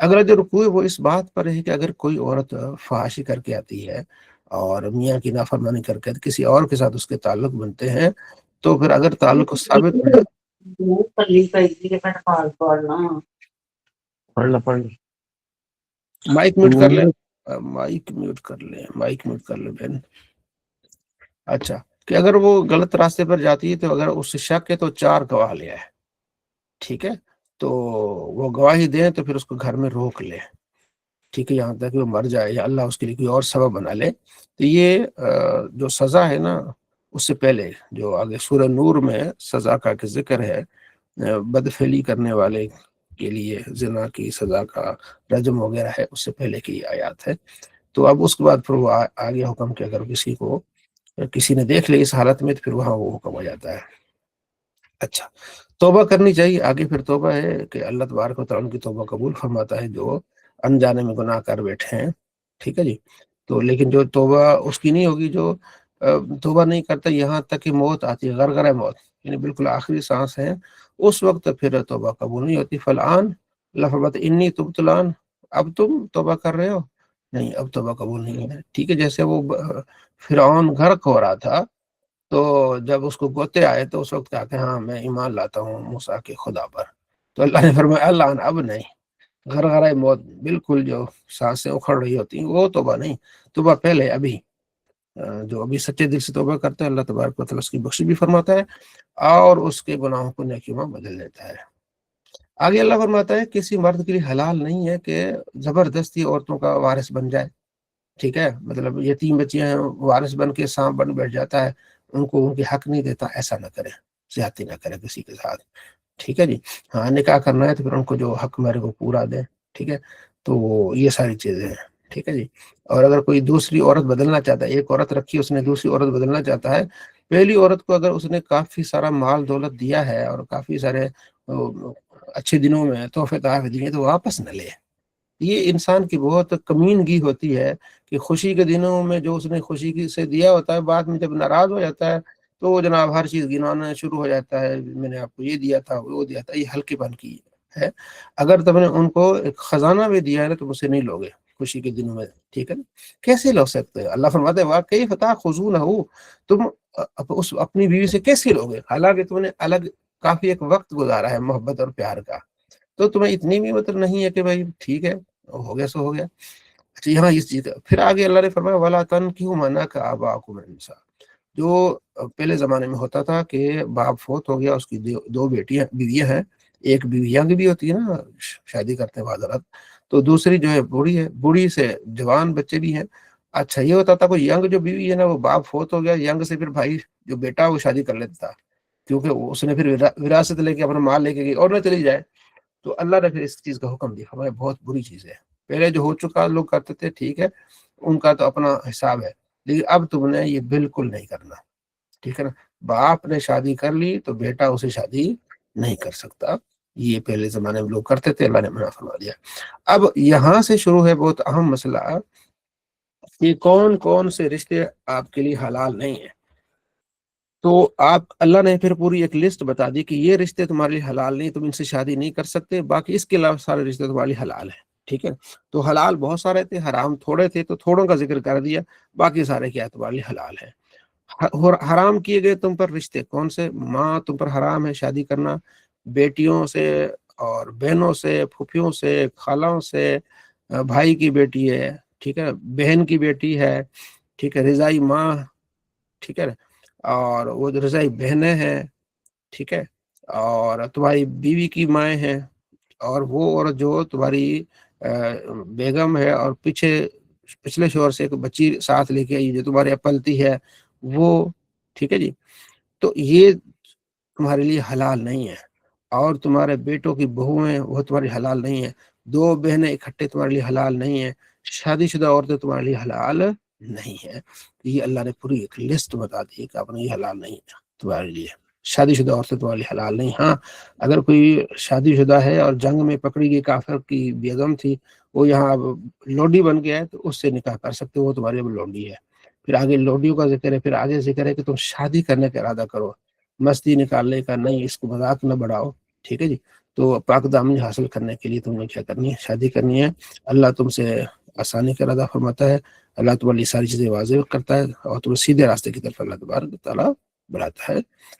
اگر جو رکوع ہے وہ اس بات پر ہے کہ اگر کوئی عورت فحاشی کر کے آتی ہے اور میاں کی نافرمانی کر کے کسی اور کے ساتھ اس کے تعلق بنتے ہیں، تو پھر اگر تعلق ثابت ہو مائک میوٹ کر لیں، مائک میوٹ کر لیں بہن. اچھا، کہ اگر وہ غلط راستے پر جاتی ہے تو اگر اس سے شک ہے تو 4 گواہ لے آئے، ٹھیک ہے، تو وہ گواہی دیں تو پھر اس کو گھر میں روک لے، ٹھیک ہے، یہاں تک کہ وہ مر جائے یا اللہ اس کے لیے کوئی اور سبب بنا لے. تو یہ جو سزا ہے نا، اس سے پہلے جو آگے سورہ نور میں سزا کا ذکر ہے، بدفعلی کرنے والے کے لیے زنا کی سزا کا رجم وغیرہ ہے، اس سے پہلے کی آیات ہے. تو اب اس کے بعد پھر وہ آگے حکم کہ اگر کسی نے دیکھ لے اس حالت میں تو پھر وہاں وہ حکم ہو جاتا ہے. اچھا، توبہ کرنی چاہیے. آگے پھر توبہ ہے کہ اللہ تبارک و تعالیٰ ان کی توبہ قبول فرماتا ہے جو انجانے میں گناہ کر بیٹھے ہیں، ٹھیک ہے جی. تو لیکن جو توبہ اس کی نہیں ہوگی جو توبہ نہیں کرتا یہاں تک کہ موت آتی ہے، غرغرہ موت، یعنی بالکل آخری سانس ہے، اس وقت پھر توبہ قبول نہیں ہوتی. فالآن اللہ فرماتا انی تبت الآن، اب تم توبہ کر رہے ہو، نہیں اب توبہ قبول نہیں ہے. ٹھیک ہے، جیسے وہ فرعون غرق ہو رہا تھا تو جب اس کو گوتے آئے تو اس وقت کہا کہ ہاں میں ایمان لاتا ہوں موسیٰ کے خدا پر، تو اللہ نے فرمایا اللہ اب نہیں، غرغرہ موت بالکل جو سانسیں اکھڑ رہی ہوتی ہیں وہ توبہ نہیں، توبہ پہلے ابھی جو ابھی سچے دل سے توبہ کرتا ہے اللہ تبارک و تعالیٰ اس کی بخشش بھی فرماتا ہے اور اس کے گناہوں کو نیکیوں میں بدل دیتا ہے. آگے اللہ فرماتا ہے کسی مرد کے لیے حلال نہیں ہے کہ زبردستی عورتوں کا وارث بن جائے، ٹھیک ہے، مطلب یتیم بچیاں ہیں وارث بن کے سانپ بن بیٹھ جاتا ہے، ان کو ان کے حق نہیں دیتا، ایسا نہ کرے، زیادتی نہ کرے کسی کے ساتھ، ٹھیک ہے جی. ہاں نکاح کرنا ہے تو پھر ان کو جو حق میرے کو پورا دیں، ٹھیک ہے. تو یہ ساری چیزیں ہیں، ٹھیک ہے جی. اور اگر کوئی دوسری عورت بدلنا چاہتا ہے، ایک عورت رکھی اس نے دوسری عورت بدلنا چاہتا ہے، پہلی عورت کو اگر اس نے کافی سارا مال دولت دیا ہے اور کافی سارے اچھے دنوں میں تحفے تحائف دیے تو واپس نہ لے. یہ انسان کی بہت کمینگی ہوتی ہے کہ خوشی کے دنوں میں جو اس نے خوشی کی سے دیا ہوتا ہے، بعد میں جب ناراض ہو جاتا ہے تو وہ جناب ہر چیز گنانا شروع ہو جاتا ہے، میں نے آپ کو یہ دیا تھا وہ دیا تھا. یہ ہلکے پن کی ہے. اگر تم نے ان کو ایک خزانہ بھی دیا ہے نا تو اسے نہیں لوگے خوشی کے دنوں میں، ٹھیک ہے نا. کیسے لو سکتے ہیں؟ اللہ فرماتے ہیں واقعی فتح خضون ہو، تم اس اپنی بیوی سے کیسے لوگے حالانکہ تم نے الگ کافی ایک وقت گزارا ہے محبت اور پیار کا، تو تمہیں اتنی بھی مطلب نہیں ہے کہ بھائی ٹھیک ہے ہو گیا سو ہو گیا. اچھا، یہاں اس چیز پھر آگے اللہ نے فرمایا وَلَا تَنْكِحُوا مَا نَكَحَ آبَاؤُكُم مِنَ النِّسَاءِ، جو پہلے زمانے میں ہوتا تھا کہ باپ فوت ہو گیا، اس کی 2 بیویاں ہیں، ایک بیوی یانگ بھی ہوتی ہے نا شادی کرتے ہیں حضرت، تو دوسری جو ہے بوڑھی ہے، بوڑھی سے جوان بچے بھی ہیں. اچھا، یہ ہوتا تھا کوئی ینگ جو بیوی ہے نا وہ باپ فوت ہو گیا، ینگ سے پھر بھائی جو بیٹا وہ شادی کر لیتا تھا کیونکہ اس نے پھر وراثت لے کے اپنا مال لے کے گئی اور نہ چلی جائے. تو اللہ نے پھر اس چیز کا حکم دیا، ہمیں بہت بری چیز ہے. پہلے جو ہو چکا لوگ کرتے تھے ٹھیک ہے، ان کا تو اپنا حساب ہے، لیکن اب تم نے یہ بالکل نہیں کرنا، ٹھیک ہے نا. باپ نے شادی کر لی تو بیٹا اسے شادی نہیں کر سکتا. یہ پہلے زمانے میں لوگ کرتے تھے، اللہ نے منع فرما دیا. اب یہاں سے شروع ہے بہت اہم مسئلہ کہ کون کون سے رشتے آپ کے لیے حلال نہیں ہیں. تو اللہ نے پھر پوری ایک لسٹ بتا دی کہ یہ رشتے تمہارے لیے حلال نہیں، تم ان سے شادی نہیں کر سکتے، باقی اس کے علاوہ سارے رشتے تمہارے لیے حلال ہیں، ٹھیک ہے. تو حلال بہت سارے تھے، حرام تھوڑے تھے، تو تھوڑوں کا ذکر کر دیا، باقی سارے کیا تمہارے لیے حلال ہیں. حرام کیے گئے تم پر رشتے کون سے؟ ماں تم پر حرام ہے شادی کرنا، بیٹیوں سے اور بہنوں سے، پھوپھیوں سے، خالوں سے، بھائی کی بیٹی ہے، ٹھیک ہے، بہن کی بیٹی ہے، ٹھیک ہے، رضائی ماں، ٹھیک ہے، اور وہ جو رضائی بہنیں ہیں، ٹھیک ہے، اور تمہاری بیوی کی مائیں ہیں، اور وہ عورت جو تمہاری بیگم ہے اور پچھلے شوہر سے ایک بچی ساتھ لے کے آئی جو تمہارے پلتی ہے وہ، ٹھیک ہے جی. تو یہ تمہارے لیے حلال نہیں ہے. اور تمہارے بیٹوں کی بہویں وہ تمہاری حلال نہیں ہیں. 2 بہنیں اکٹھے تمہارے لیے حلال نہیں ہیں. شادی شدہ عورتیں تمہارے لیے حلال نہیں ہیں. یہ اللہ نے پوری ایک لسٹ بتا دی کہ اپنے یہ حلال نہیں ہے تمہارے لیے. شادی شدہ عورتیں تمہارے لیے حلال نہیں. ہاں اگر کوئی شادی شدہ ہے اور جنگ میں پکڑی گئی کافر کی بیگم تھی، وہ یہاں اب لوڈی بن گیا ہے تو اس سے نکاح کر سکتے، وہ تمہاری اب لوڈی ہے. پھر آگے لوڈیوں کا ذکر ہے، پھر آگے ذکر ہے کہ تم شادی کرنے کا ارادہ کرو، مستی نکالنے کا نہیں، اس کو مذاق نہ بڑھاؤ، ٹھیک ہے جی. تو پاک دامنی حاصل کرنے کے لیے تم نے کیا کرنی ہے؟ شادی کرنی ہے۔ اللہ تم سے آسانی کا ارادہ فرماتا ہے، اللہ تمہاری ساری چیزیں واضح کرتا ہے اور تمہیں سیدھے راستے کی طرف اللہ تبارک و تعالیٰ بلاتا ہے۔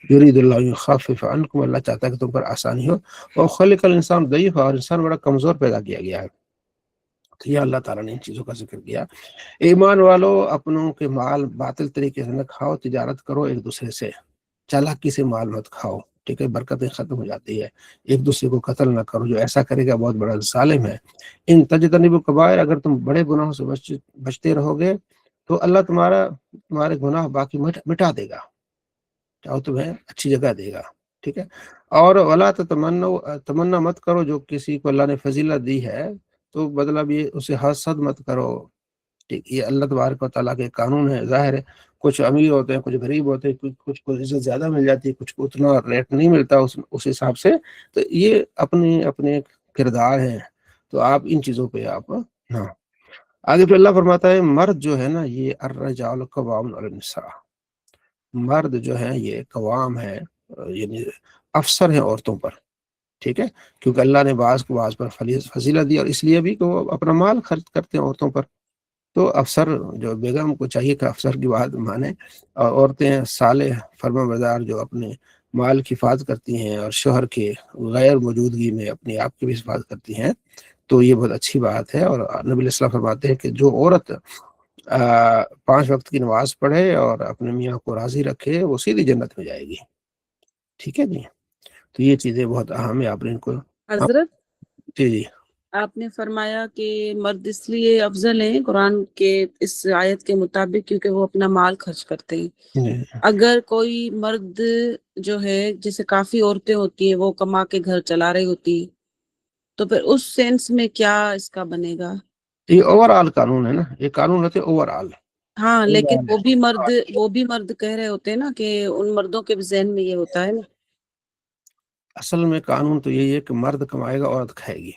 یرید اللہ ان یخفف عنکم، اللہ چاہتا ہے کہ تم پر آسانی ہو، اور خلق الانسان ضعیفا، اور انسان بڑا کمزور پیدا کیا گیا ہے۔ تو یہ اللہ تعالیٰ نے ان چیزوں کا ذکر کیا۔ ایمان والو، اپنوں کے مال باطل طریقے سے نہ کھاؤ، تجارت کرو ایک دوسرے سے، چالاکی سے مال مت کھاؤ، ٹھیک ہے، برکتیں ختم ہو جاتی ہے۔ ایک دوسرے کو قتل نہ کرو، جو ایسا کرے گا بہت بڑا ظالم ہے۔ ان تجتنبوا الکبائر، اگر تم بڑے گناہوں سے بچتے رہو گے تو اللہ تمہارے گناہ باقی مٹا دے گا، چاہو تمہیں اچھی جگہ دے گا، ٹھیک ہے۔ اور ولا تمنا مت کرو جو کسی کو اللہ نے فضیلت دی ہے، تو مطلب یہ اسے حسد مت کرو، ٹھیک، یہ اللہ تبارک و تعالیٰ کے قانون ہے۔ ظاہر ہے کچھ امیر ہوتے ہیں، کچھ غریب ہوتے ہیں، کچھ کو عزت زیادہ مل جاتی ہے، کچھ کو اتنا ریٹ نہیں ملتا اس حساب سے، تو یہ اپنے کردار ہیں، تو آپ ان چیزوں پہ آپ ہاں۔ آگے پھر اللہ فرماتا ہے مرد جو ہے نا، یہ الرجال قوام علی النساء، مرد جو ہے یہ قوام ہے، یعنی افسر ہیں عورتوں پر، ٹھیک ہے، کیونکہ اللہ نے بعض کو بعض پر فضیلت دی، اور اس لیے بھی کہ وہ اپنا مال خرچ کرتے ہیں عورتوں پر۔ تو افسر جو بیگم کو چاہیے کہ افسر کی بات مانے، اور عورتیں صالح فرما بردار جو اپنے مال کی حفاظت کرتی ہیں اور شوہر کے غیر موجودگی میں اپنے آپ کی بھی حفاظت کرتی ہیں، تو یہ بہت اچھی بات ہے۔ اور نبی علیہ السلام فرماتے ہیں کہ جو عورت 5 وقت کی نماز پڑھے اور اپنے میاں کو راضی رکھے، وہ سیدھی جنت میں جائے گی، ٹھیک ہے جی۔ تو یہ چیزیں بہت اہم ہے، آپ نے ان کو حضرت جی آپ نے فرمایا کہ مرد اس لیے افضل ہیں قرآن کے اس آیت کے مطابق کیونکہ وہ اپنا مال خرچ کرتے ہیں۔ جی اگر کوئی مرد جو ہے، جیسے کافی عورتیں ہوتی ہیں وہ کما کے گھر چلا رہی ہوتی، تو پھر اس سینس میں کیا اس کا بنے گا؟ یہ اوور آل قانون ہے نا، یہ قانون رہتے اوور آل۔ ہاں، لیکن وہ بھی مرد کہہ رہے ہوتے ہیں نا کہ ان مردوں کے بھی ذہن میں یہ ہوتا ہے نا۔ اصل میں قانون تو یہی ہے کہ مرد کمائے گا، عورت کھائے گی۔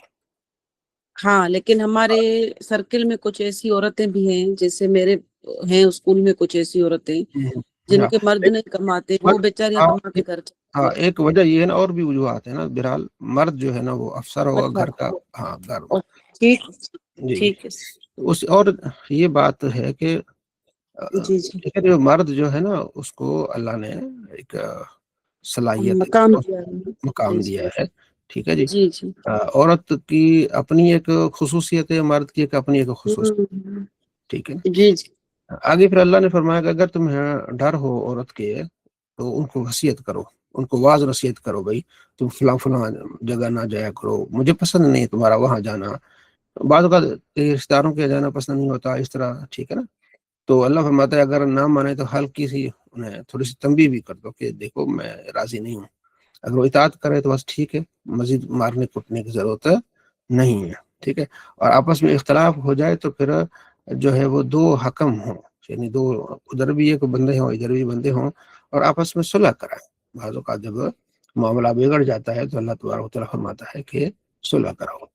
ہاں، لیکن ہمارے سرکل میں کچھ ایسی عورتیں بھی ہیں، جیسے میرے ہیں اسکول میں کچھ ایسی عورتیں جن کے مرد نہیں کماتے، وہ بیچاریاں کما کے گھر ہاں، ایک وجہ یہ ہے نا، اور بھی وجوہات ہیں نا، بہرحال مرد جو ہے نا وہ افسر ہوگا اچھا، گھر کا، ہاں گھر ٹھیک جی۔ ٹھیک ہے، اور یہ بات ہے کہ جی جی، ٹھیک ہے، جو مرد جو ہے نا اس کو اللہ نے ایک صلاحیت، مقام دیا ہے۔ مقام دیا ہے، ٹھیک ہے جی۔ جی جی، عورت کی اپنی ایک خصوصیت ہے، مرد کی ایک اپنی ایک خصوصیت، ٹھیک ہے۔ جی جی، آگے پھر اللہ نے فرمایا کہ اگر تمہیں ڈر ہو عورت کے تو ان کو وصیت کرو، ان کو واضح نصیحت کرو، بھائی تم فلاں فلاں جگہ نہ جایا کرو، مجھے پسند نہیں تمہارا وہاں جانا، بعض اوقات رشتہ داروں کے جانا پسند نہیں ہوتا اس طرح، ٹھیک ہے نا۔ تو اللہ فرماتا ہے اگر نہ مانے تو ہلکی سی انہیں تھوڑی سی تنبیہ بھی کر دو کہ دیکھو میں راضی نہیں ہوں، اگر وہ اطاعت کرے تو بس ٹھیک ہے، مزید مارنے کٹنے کی ضرورت نہیں ہے، ٹھیک ہے۔ اور آپس میں اختلاف ہو جائے تو پھر جو ہے وہ 2 حکم ہوں، یعنی 2 ادھر بھی ایک بندے ہوں ادھر بھی بندے ہوں، اور آپس میں صلح کرائیں۔ بعض اوقات جب معاملہ بگڑ جاتا ہے تو اللہ تبارک و تعالیٰ فرماتا ہے کہ صلح کراؤ۔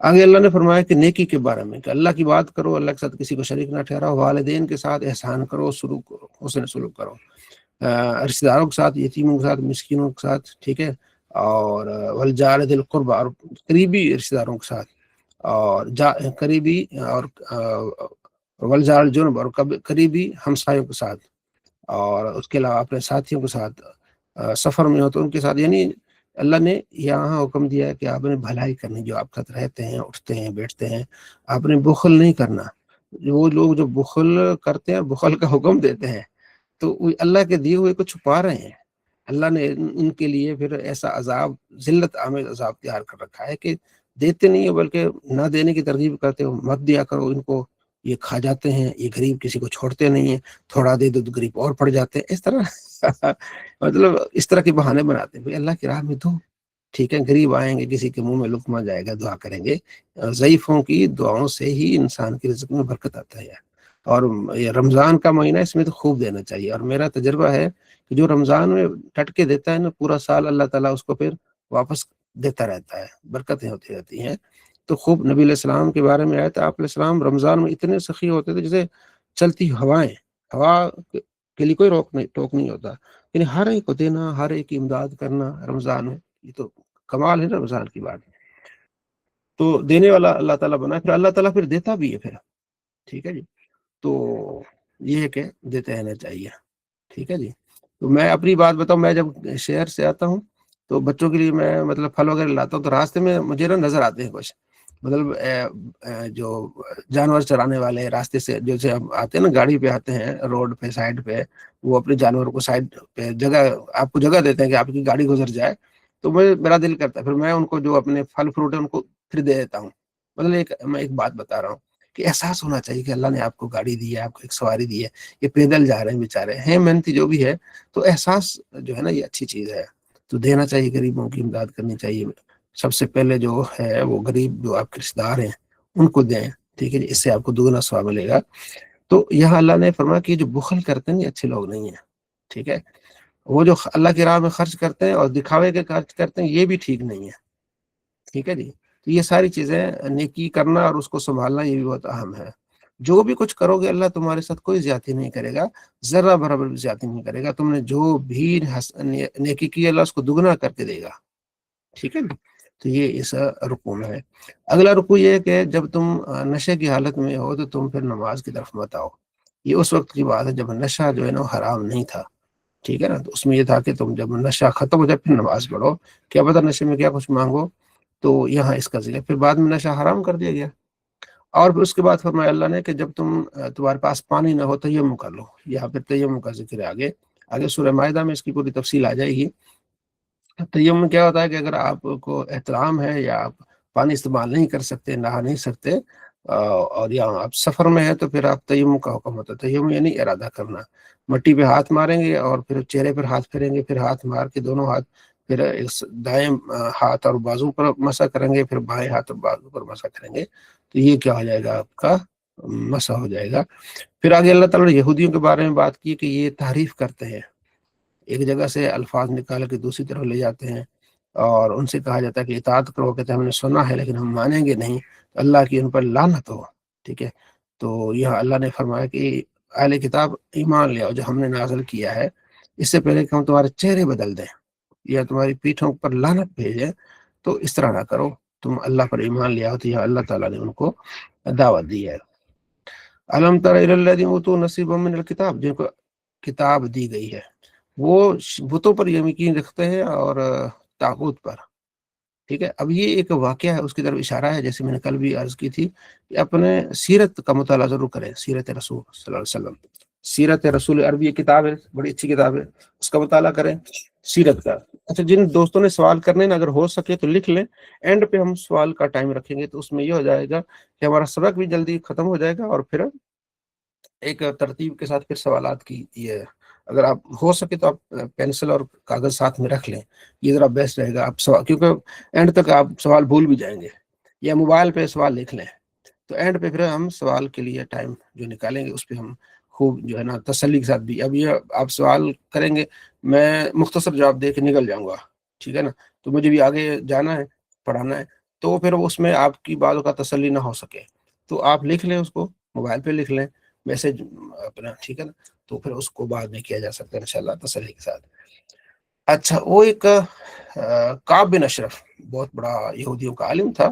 آگے اللہ نے فرمایا کہ نیکی کے بارے میں کہ اللہ کی بات کرو، اللہ کے ساتھ کسی کو شریک نہ ٹھہراؤ، والدین کے ساتھ احسان کرو، سلوک کرو، حسن سلوک کرو، رشتہ داروں کے ساتھ، یتیموں کے ساتھ، مسکینوں کے ساتھ، ٹھیک ہے، اور والجار ذی القربى، اور قریبی رشتہ داروں کے ساتھ، اور قریبی اور والجار الجنب، اور قریبی ہمسایوں کے ساتھ، اور اس کے علاوہ اپنے ساتھیوں کے ساتھ سفر میں ہو تو ان کے ساتھ، یعنی اللہ نے یہاں حکم دیا ہے کہ آپ نے بھلائی کرنی، جو آپ کے ساتھ رہتے ہیں، اٹھتے ہیں، بیٹھتے ہیں، آپ نے بخل نہیں کرنا۔ وہ لوگ جو بخل کرتے ہیں، بخل کا حکم دیتے ہیں، تو وہ اللہ کے دیے ہوئے کو چھپا رہے ہیں۔ اللہ نے ان کے لیے پھر ایسا عذاب، ذلت آمیز عذاب تیار کر رکھا ہے کہ دیتے نہیں ہو بلکہ نہ دینے کی ترغیب کرتے ہو، مت دیا کرو ان کو، یہ کھا جاتے ہیں، یہ غریب کسی کو چھوڑتے نہیں ہیں، تھوڑا دے دو تو غریب اور پڑ جاتے ہیں، اس طرح مطلب اس طرح کے بہانے بناتے ہیں، اللہ کی راہ میں دو، ٹھیک ہے، غریب آئیں گے، کسی کے منہ میں لقمہ جائے گا، دعا کریں گے، ضعیفوں کی دعاؤں سے ہی انسان کی رزق میں برکت آتا ہے۔ اور یہ رمضان کا مہینہ، اس میں تو خوب دینا چاہیے، اور میرا تجربہ ہے کہ جو رمضان میں ڈٹ کے دیتا ہے نا، پورا سال اللہ تعالیٰ اس کو پھر واپس دیتا رہتا ہے، برکتیں ہوتی رہتی ہیں۔ تو خوب نبی علیہ السلام کے بارے میں آیا تھا، آپ علیہ السلام رمضان میں اتنے سخی ہوتے تھے جیسے چلتی ہوائیں، ہوا کے لیے کوئی ٹوک نہیں ہوتا، یعنی ہر ایک کو دینا، ہر ایک کی امداد کرنا رمضان میں، یہ تو کمال ہے نا مثال کی بات. تو دینے والا اللہ تعالیٰ بنا, پھر اللہ تعالیٰ پھر دیتا بھی ہے پھر. ٹھیک ہے جی. تو یہ ہے کہ دیتے رہنا چاہیے. ٹھیک ہے جی. تو میں اپنی بات بتاؤں, میں جب شہر سے آتا ہوں تو بچوں کے لیے میں مطلب پھل وغیرہ لاتا ہوں, تو راستے میں مجھے نا نظر آتے ہیں کچھ مطلب جو جانور چرانے والے راستے سے جیسے ہم آتے ہیں نا, گاڑی پہ آتے ہیں روڈ پہ سائڈ پہ, وہ اپنے جانور کو سائڈ پہ جگہ آپ کو جگہ دیتے ہیں کہ آپ کی گاڑی گزر جائے. تو میرا دل کرتا ہے پھر میں ان کو جو اپنے پھل فروٹ ہے ان کو پھر دے دیتا ہوں. مطلب میں ایک بات بتا رہا ہوں کہ احساس ہونا چاہیے کہ اللہ نے آپ کو گاڑی دی ہے, آپ کو ایک سواری دی ہے, یہ پیدل جا رہے ہیں بیچارے ہیں محنتی جو بھی ہے, تو احساس جو ہے نا یہ اچھی چیز ہے. تو دینا چاہیے, غریبوں کی امداد کرنی چاہیے. سب سے پہلے جو ہے وہ غریب جو آپ کے رشتے دار ہیں ان کو دیں. ٹھیک ہے جی, اس سے آپ کو دگنا ثواب ملے گا. تو یہاں اللہ نے فرمایا کہ جو بخل کرتے ہیں یہ اچھے لوگ نہیں ہیں. ٹھیک ہے, وہ جو اللہ کی راہ میں خرچ کرتے ہیں اور دکھاوے کے خرچ کرتے ہیں یہ بھی ٹھیک نہیں ہے. ٹھیک ہے جی. تو یہ ساری چیزیں نیکی کرنا اور اس کو سنبھالنا یہ بھی بہت اہم ہے. جو بھی کچھ کرو گے اللہ تمہارے ساتھ کوئی زیادتی نہیں کرے گا, ذرہ برابر بھی زیادتی نہیں کرے گا. تم نے جو بھی نیکی کی اللہ اس کو دگنا کر کے دے گا. ٹھیک ہے جی. تو یہ اس رکوع میں ہے. اگلا رکوع یہ ہے کہ جب تم نشے کی حالت میں ہو تو تم پھر نماز کی طرف مت آؤ. یہ اس وقت کی بات ہے جب نشہ جو ہے نا حرام نہیں تھا. ٹھیک ہے نا, تو اس میں یہ تھا کہ تم جب نشہ ختم ہو جائے پھر نماز پڑھو. کیا پتہ نشے میں کیا کچھ مانگو. تو یہاں اس کا ذکر, پھر بعد میں نشہ حرام کر دیا گیا. اور پھر اس کے بعد فرمایا اللہ نے کہ جب تمہارے پاس پانی نہ ہو تیمم کر لو. یہاں پہ تیمم کا ذکر ہے. آگے سورہ مائدہ میں اس کی پوری تفصیل آ جائے گی. تیمم کیا ہوتا ہے کہ اگر آپ کو احترام ہے یا آپ پانی استعمال نہیں کر سکتے, نہا نہیں سکتے, اور یہاں آپ سفر میں ہیں تو پھر آپ تیمم کا حکم ہوتا ہے. تیمم یعنی ارادہ کرنا, مٹی پہ ہاتھ ماریں گے اور پھر چہرے پر ہاتھ پھیریں گے, پھر ہاتھ مار کے دونوں ہاتھ پھر دائیں ہاتھ اور بازو پر مسح کریں گے, پھر بائیں ہاتھ اور بازو پر مسح کریں گے. تو یہ کیا ہو جائے گا, آپ کا مسح ہو جائے گا. پھر آگے اللہ تعالیٰ نے یہودیوں کے بارے میں بات کی کہ یہ تعریف کرتے ہیں, ایک جگہ سے الفاظ نکال کے دوسری طرف لے جاتے ہیں اور ان سے کہا جاتا ہے کہ اطاعت کرو, کہتے ہیں ہم نے سنا ہے لیکن ہم مانیں گے نہیں, تو اللہ کی ان پر لعنت ہو. ٹھیک ہے. تو یہاں اللہ نے فرمایا کہ اہل کتاب ایمان لے آؤ جو ہم نے نازل کیا ہے, اس سے پہلے کہ ہم تمہارے چہرے بدل دیں یا تمہاری پیٹھوں پر لعنت بھیجیں, تو اس طرح نہ کرو, تم اللہ پر ایمان لے آؤ. تو یہاں اللہ تعالیٰ نے ان کو دعوت دی ہے. الم تر الی الذین اوتوا نصیبا من الکتاب, جن کو کتاب دی گئی ہے وہ بتوں پر یقین رکھتے ہیں اور طاغوت پر. ٹھیک ہے. اب یہ ایک واقعہ ہے, اس کی طرف اشارہ ہے, جیسے میں نے کل بھی عرض کی تھی کہ اپنے سیرت کا مطالعہ ضرور کریں. سیرت رسول صلی اللہ علیہ وسلم, سیرت رسول عربی کتاب ہے, بڑی اچھی کتاب ہے, اس کا مطالعہ کریں سیرت کا. اچھا, جن دوستوں نے سوال کرنے نا اگر ہو سکے تو لکھ لیں, اینڈ پہ ہم سوال کا ٹائم رکھیں گے, تو اس میں یہ ہو جائے گا کہ ہمارا سبق بھی جلدی ختم ہو جائے گا اور پھر ایک ترتیب کے ساتھ پھر سوالات کی یہ اگر آپ ہو سکے تو آپ پینسل اور کاغذ ساتھ میں رکھ لیں, یہ ذرا بیسٹ رہے گا. آپ سوال, کیونکہ اینڈ تک آپ سوال بھول بھی جائیں گے, یا موبائل پہ سوال لکھ لیں, تو اینڈ پہ پھر ہم سوال کے لیے ٹائم جو نکالیں گے اس پہ ہم خوب جو ہے نا تسلی کے ساتھ بھی. اب یہ آپ سوال کریں گے, میں مختصر جواب دے کے نکل جاؤں گا, ٹھیک ہے نا, تو مجھے بھی آگے جانا ہے, پڑھانا ہے, تو پھر اس میں آپ کی باتوں کا تسلی نہ ہو سکے, تو آپ لکھ لیں, اس کو موبائل پہ لکھ لیں میسج اپنا, ٹھیک ہے نا, تو پھر اس کو بعد میں کیا جا سکتا ہے انشاءاللہ تسلی کے ساتھ. اچھا, وہ ایک کعب بن اشرف بہت بڑا یہودیوں کا عالم تھا.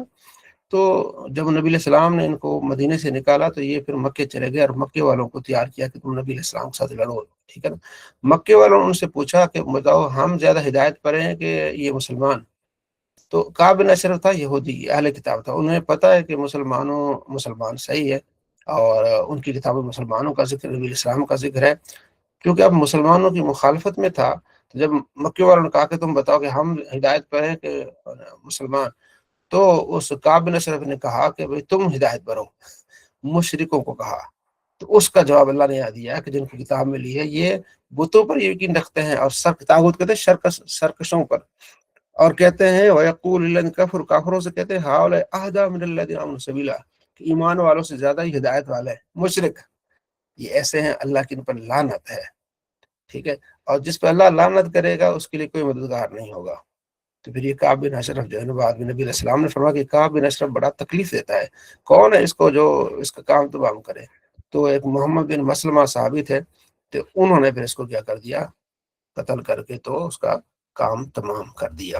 تو جب نبی علیہ السلام نے ان کو مدینے سے نکالا تو یہ پھر مکے چلے گئے اور مکے والوں کو تیار کیا کہ تم نبی علیہ السلام کے ساتھ لڑو. ٹھیک ہے نا. مکے والوں نے ان سے پوچھا کہ بتاؤ ہم زیادہ ہدایت پر ہیں کہ یہ مسلمان. تو کعب بن اشرف تھا یہودی, اہل کتاب تھا, انہیں پتا ہے کہ مسلمان صحیح ہے اور ان کی کتاب مسلمانوں کا ذکر, نبی علیہ السلام کا ذکر ہے, کیونکہ اب مسلمانوں کی مخالفت میں تھا. تو جب مکے والوں نے کہا کہ تم بتاؤ کہ ہم ہدایت پر ہیں کہ مسلمان, تو اس کعب بن اشرف نے کہا کہ بھئی تم ہدایت پر ہو, مشرکوں کو کہا. تو اس کا جواب اللہ نے دیا کہ جن کی کتاب میں لی ہے یہ بتوں پر یقین رکھتے ہیں اور طاغوت کہتے ہیں سرکشوں پر, اور کہتے ہیں وَيَقُولُ الَّذِينَ كَفَرُوا, کافروں سے کہتے ہیں هَؤُلَاءِ أَهْدَىٰ مِنَ الَّذِينَ آمَنُوا سَبِيلًا, کہ ایمان والوں سے زیادہ ہی ہدایت والے ہیں. مشرک یہ ایسے ہیں, اللہ کی ان پر لعنت ہے. ٹھیک ہے. اور جس پہ اللہ لعنت کرے گا اس کے لیے کوئی مددگار نہیں ہوگا. تو پھر یہ کعب بن اشرف جو ہے نا, بعد میں نبی علیہ السلام نے فرمایا کہ کعب بن اشرف بڑا تکلیف دیتا ہے, کون ہے اس کو جو اس کا کام تمام کرے. تو ایک محمد بن مسلمہ صحابی تھے, تو انہوں نے پھر اس کو کیا کر دیا, قتل کر کے تو اس کا کام تمام کر دیا.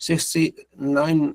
69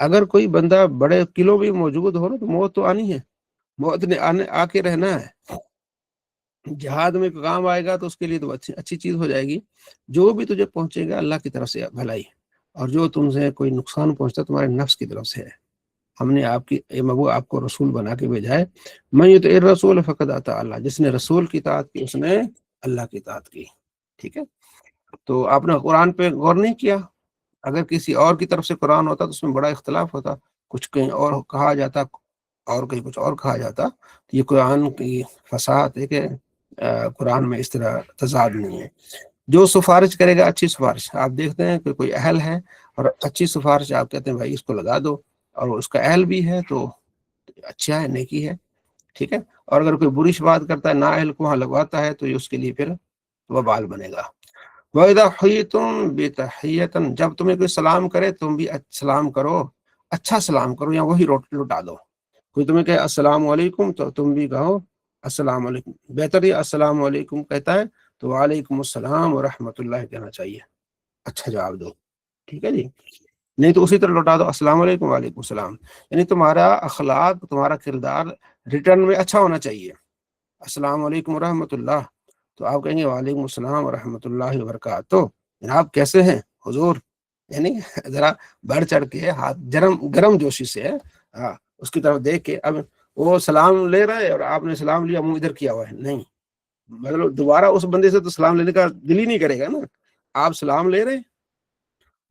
اگر کوئی بندہ بڑے قلعوں میں موجود ہو نا تو موت تو آنی ہے، موت نے آ کے رہنا ہے۔ جہاد میں کام آئے گا تو اس کے لیے تو اچھی چیز ہو جائے گی۔ جو بھی تجھے پہنچے گا اللہ کی طرف سے بھلائی، اور جو تم سے کوئی نقصان پہنچتا تمہارے نفس کی طرف سے ہے۔ ہم نے آپ کی اے مبو آپ کو رسول بنا کے بھیجا ہے، میں یہ تو رسول فقد اطاع اللہ، جس نے رسول کی اطاعت کی اس نے اللہ کی اطاعت کی۔ ٹھیک ہے، تو آپ نے قرآن پہ غور نہیں کیا؟ اگر کسی اور کی طرف سے قرآن ہوتا تو اس میں بڑا اختلاف ہوتا، کچھ کہیں اور کہا جاتا اور کہیں کچھ اور کہا جاتا۔ یہ قرآن کی فصاحت ہے کہ قرآن میں اس طرح تضاد نہیں ہے۔ جو سفارش کرے گا اچھی سفارش، آپ دیکھتے ہیں کہ کوئی اہل ہے اور اچھی سفارش آپ کہتے ہیں بھائی اس کو لگا دو، اور اس کا اہل بھی ہے تو اچھا ہے، نیکی ہے۔ ٹھیک ہے، اور اگر کوئی بری بات کرتا ہے نااہل کو وہاں لگواتا ہے تو یہ اس کے لیے پھر وبال بنے گا۔ وَإِذَا حُيِّتُم بِتَحِيَّةٍ، جب تمہیں کوئی سلام کرے تم بھی سلام کرو، اچھا سلام کرو، یا وہی لوٹا دو۔ کوئی تمہیں کہے السلام علیکم تو تم بھی کہو السلام علیکم۔ بہتر یہ السلام علیکم کہتا ہے تو وعلیکم السلام ورحمۃ اللہ کہنا چاہیے، اچھا جواب دو۔ ٹھیک ہے جی، نہیں تو اسی طرح لوٹا دو السلام علیکم وعلیکم السلام۔ یعنی تمہارا اخلاق، تمہارا کردار ریٹرن میں اچھا ہونا چاہیے۔ السلام علیکم ورحمۃ اللہ تو آپ کہیں گے وعلیکم السلام ورحمۃ اللہ وبرکاتہ، جناب کیسے ہیں حضور، یعنی ذرا بڑھ چڑھ کے ہاتھ گرم جوشی سے اس کی طرف دیکھ کے۔ اب وہ سلام لے رہا ہے اور آپ نے سلام لیا منہ ادھر کیا ہوا ہے، نہیں، مطلب دوبارہ اس بندے سے تو سلام لینے کا دل ہی نہیں کرے گا نا۔ آپ سلام لے رہے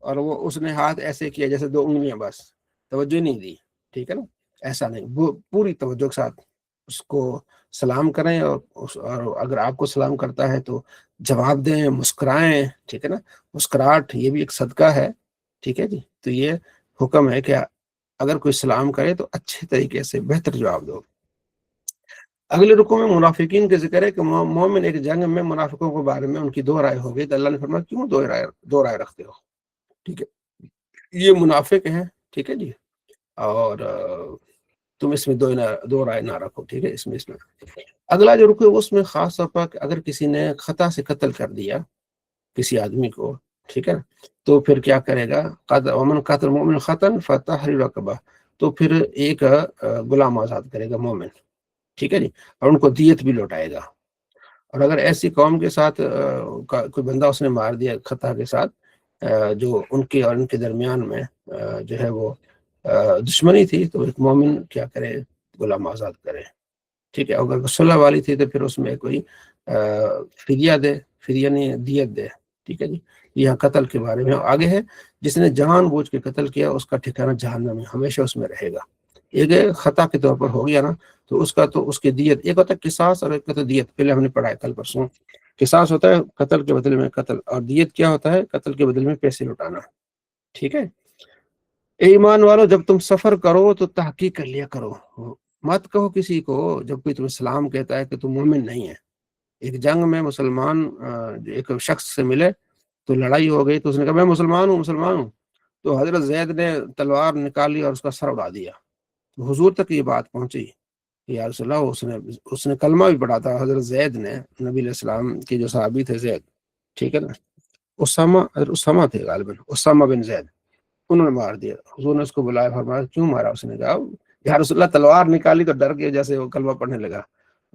اور وہ اس نے ہاتھ ایسے کیا جیسے 2 انگلیاں، بس توجہ نہیں دی۔ ٹھیک ہے نا، ایسا نہیں، پوری توجہ کے ساتھ اس کو سلام کریں، اور اگر آپ کو سلام کرتا ہے تو جواب دیں، مسکرائیں۔ ٹھیک ہے نا، مسکراہٹ یہ بھی ایک صدقہ ہے۔ ٹھیک ہے جی، تو یہ حکم ہے کہ اگر کوئی سلام کرے تو اچھے طریقے سے بہتر جواب دو۔ اگلے رکوع میں منافقین کے ذکر ہے کہ مومن ایک جنگ میں منافقوں کے بارے میں ان کی 2 رائے ہو گئی، تو اللہ نے فرمایا کیوں 2 رائے رکھتے ہو؟ ٹھیک ہے، یہ منافق ہیں۔ ٹھیک ہے جی، اور تم اس میں 2 رائے نہ رکھو۔ ٹھیک ہے، اس میں اگلا جو رکوع اس میں خاص طور پر اگر کسی نے خطا سے قتل کر دیا کسی آدمی کو، ٹھیک ہے، تو پھر کیا کرے گا؟ ومن قتل مؤمن خطا فتحریر رقبہ، تو پھر ایک غلام آزاد کرے گا مومن۔ ٹھیک ہے جی، اور ان کو دیت بھی لوٹائے گا۔ اور اگر ایسی قوم کے ساتھ کوئی بندہ اس نے مار دیا خطا کے ساتھ، جو ان کے اور ان کے درمیان میں جو ہے وہ دشمنی تھی، تو ایک مومن کیا کرے؟ غلام آزاد کرے۔ ٹھیک ہے، اگر صلح والی تھی تو پھر اس میں کوئی فدیہ دے، فدیہ نہیں دیت دے۔ ٹھیک ہے جی، یہاں قتل کے بارے میں آگے ہے، جس نے جان بوجھ کے قتل کیا اس کا ٹھکانہ جہنم میں، ہمیشہ اس میں رہے گا۔ ایک خطا کے طور پر ہو گیا نا، تو اس کی دیت، ایک ہوتا ہے قصاص اور ایک ہوتا ہے دیت، پہلے ہم نے پڑھا ہے کل پرسوں۔ قصاص ہوتا ہے قتل کے بدلے میں قتل، اور دیت کیا ہوتا ہے؟ قتل کے بدلے میں پیسے لوٹانا۔ ٹھیک ہے، اے ایمان والو جب تم سفر کرو تو تحقیق کر لیا کرو، مت کہو کسی کو جب کوئی تمہیں سلام کہتا ہے کہ تم مومن نہیں ہے۔ ایک جنگ میں مسلمان ایک شخص سے ملے تو لڑائی ہو گئی، تو اس نے کہا میں مسلمان ہوں، تو حضرت زید نے تلوار نکالی اور اس کا سر اڑا دیا۔ تو حضور تک یہ بات پہنچی، یا رسول اللہ، اس نے کلمہ بھی پڑھا تھا حضرت زید نے، نبی علیہ السلام کے جو صحابی تھے زید، ٹھیک ہے نا، اسامہ تھے غالباً، اسامہ بن زید، انہوں نے مار دیا۔ حضور نے اس کو بلایا، فرمایا کیوں مارا؟ اس نے کہا یا رسول اللہ تلوار نکالی تو ڈر گیا جیسے وہ کلمہ پڑھنے لگا۔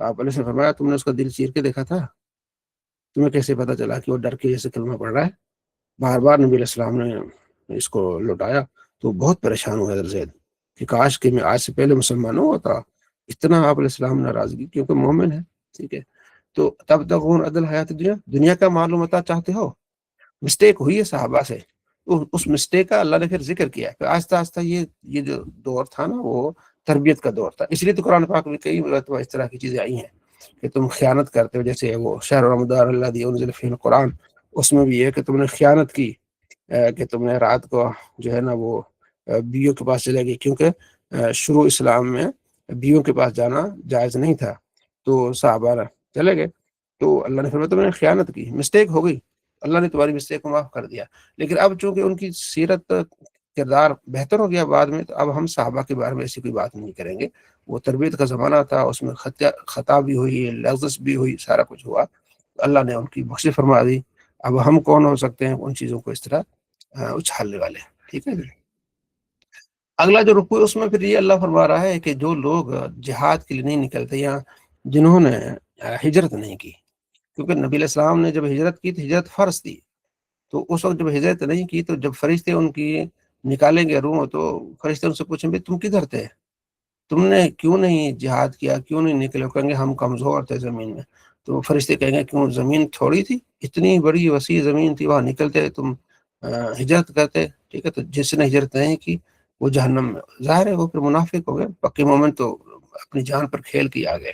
آپ علیہ نے فرمایا تم نے اس کا دل چیر کے دیکھا تھا؟ تمہیں کیسے پتا چلا کہ وہ ڈر کے جیسے کلمہ پڑھ رہا ہے؟ بار بار نبی علیہ السلام نے اس کو لوٹایا، تو بہت پریشان ہوئے حضرت زید کہ کاش کہ میں آج سے پہلے مسلمان ہوتا۔ اتنا آپ علیہ السلام ناراضگی، کیونکہ مومن ہے۔ ٹھیک ہے، تو تب تک عدل حیات دنیا کا معلومات چاہتے ہو۔ مسٹیک ہوئی ہے صحابہ سے، اس مسٹیک کا اللہ نے پھر ذکر کیا کہ آہستہ آہستہ یہ جو دور تھا نا وہ تربیت کا دور تھا۔ اس لیے تو قرآن پاک میں کئی مرتبہ اس طرح کی چیزیں آئی ہیں کہ تم خیانت کرتے ہو، جیسے وہ شہر رمضان الذی انزل فیہ القرآن، اس میں بھی ہے کہ تم نے خیانت کی، کہ تم نے رات کو جو ہے نا وہ بیویوں کے پاس چلے گئے، کیونکہ شروع اسلام میں بیویوں کے پاس جانا جائز نہیں تھا، تو صحابہ چلے گئے، تو اللہ نے فرمایا تم نے خیانت کی، مسٹیک ہو گئی، اللہ نے تمہاری مسٹیک کو معاف کر دیا۔ لیکن اب چونکہ ان کی سیرت کردار بہتر ہو گیا بعد میں، تو اب ہم صحابہ کے بارے میں ایسی کوئی بات نہیں کریں گے۔ وہ تربیت کا زمانہ تھا، اس میں خطا بھی ہوئی، لغزش بھی ہوئی، سارا کچھ ہوا، اللہ نے ان کی بخشش فرما دی۔ اب ہم کون ہو سکتے ہیں ان چیزوں کو اس طرح اچھالنے والے؟ ٹھیک ہے، اگلا جو رکوع ہے اس میں پھر یہ اللہ فرما رہا ہے کہ جو لوگ جہاد کے لیے نہیں نکلتے یا جنہوں نے ہجرت نہیں کی، کیونکہ نبی علیہ السلام نے جب ہجرت کی تو ہجرت فرض تھی، تو اس وقت جب ہجرت نہیں کی تو جب فرشتے ان کی نکالیں گے روح تو فرشتے ان سے پوچھیں گے تم کدھر تھے، تم نے کیوں نہیں جہاد کیا، کیوں نہیں نکلے؟ کہیں گے ہم کمزور تھے زمین میں، تو فرشتے کہیں گے کیوں زمین تھوڑی تھی، اتنی بڑی وسیع زمین تھی، وہاں نکلتے تم ہجرت کرتے، ٹھیک ہے؟ تو جس نے ہجرت نہیں کی وہ جہنم میں، ظاہر ہے وہ پھر منافق ہو گئے، پکی مومن تو اپنی جان پر کھیل کیا گئے۔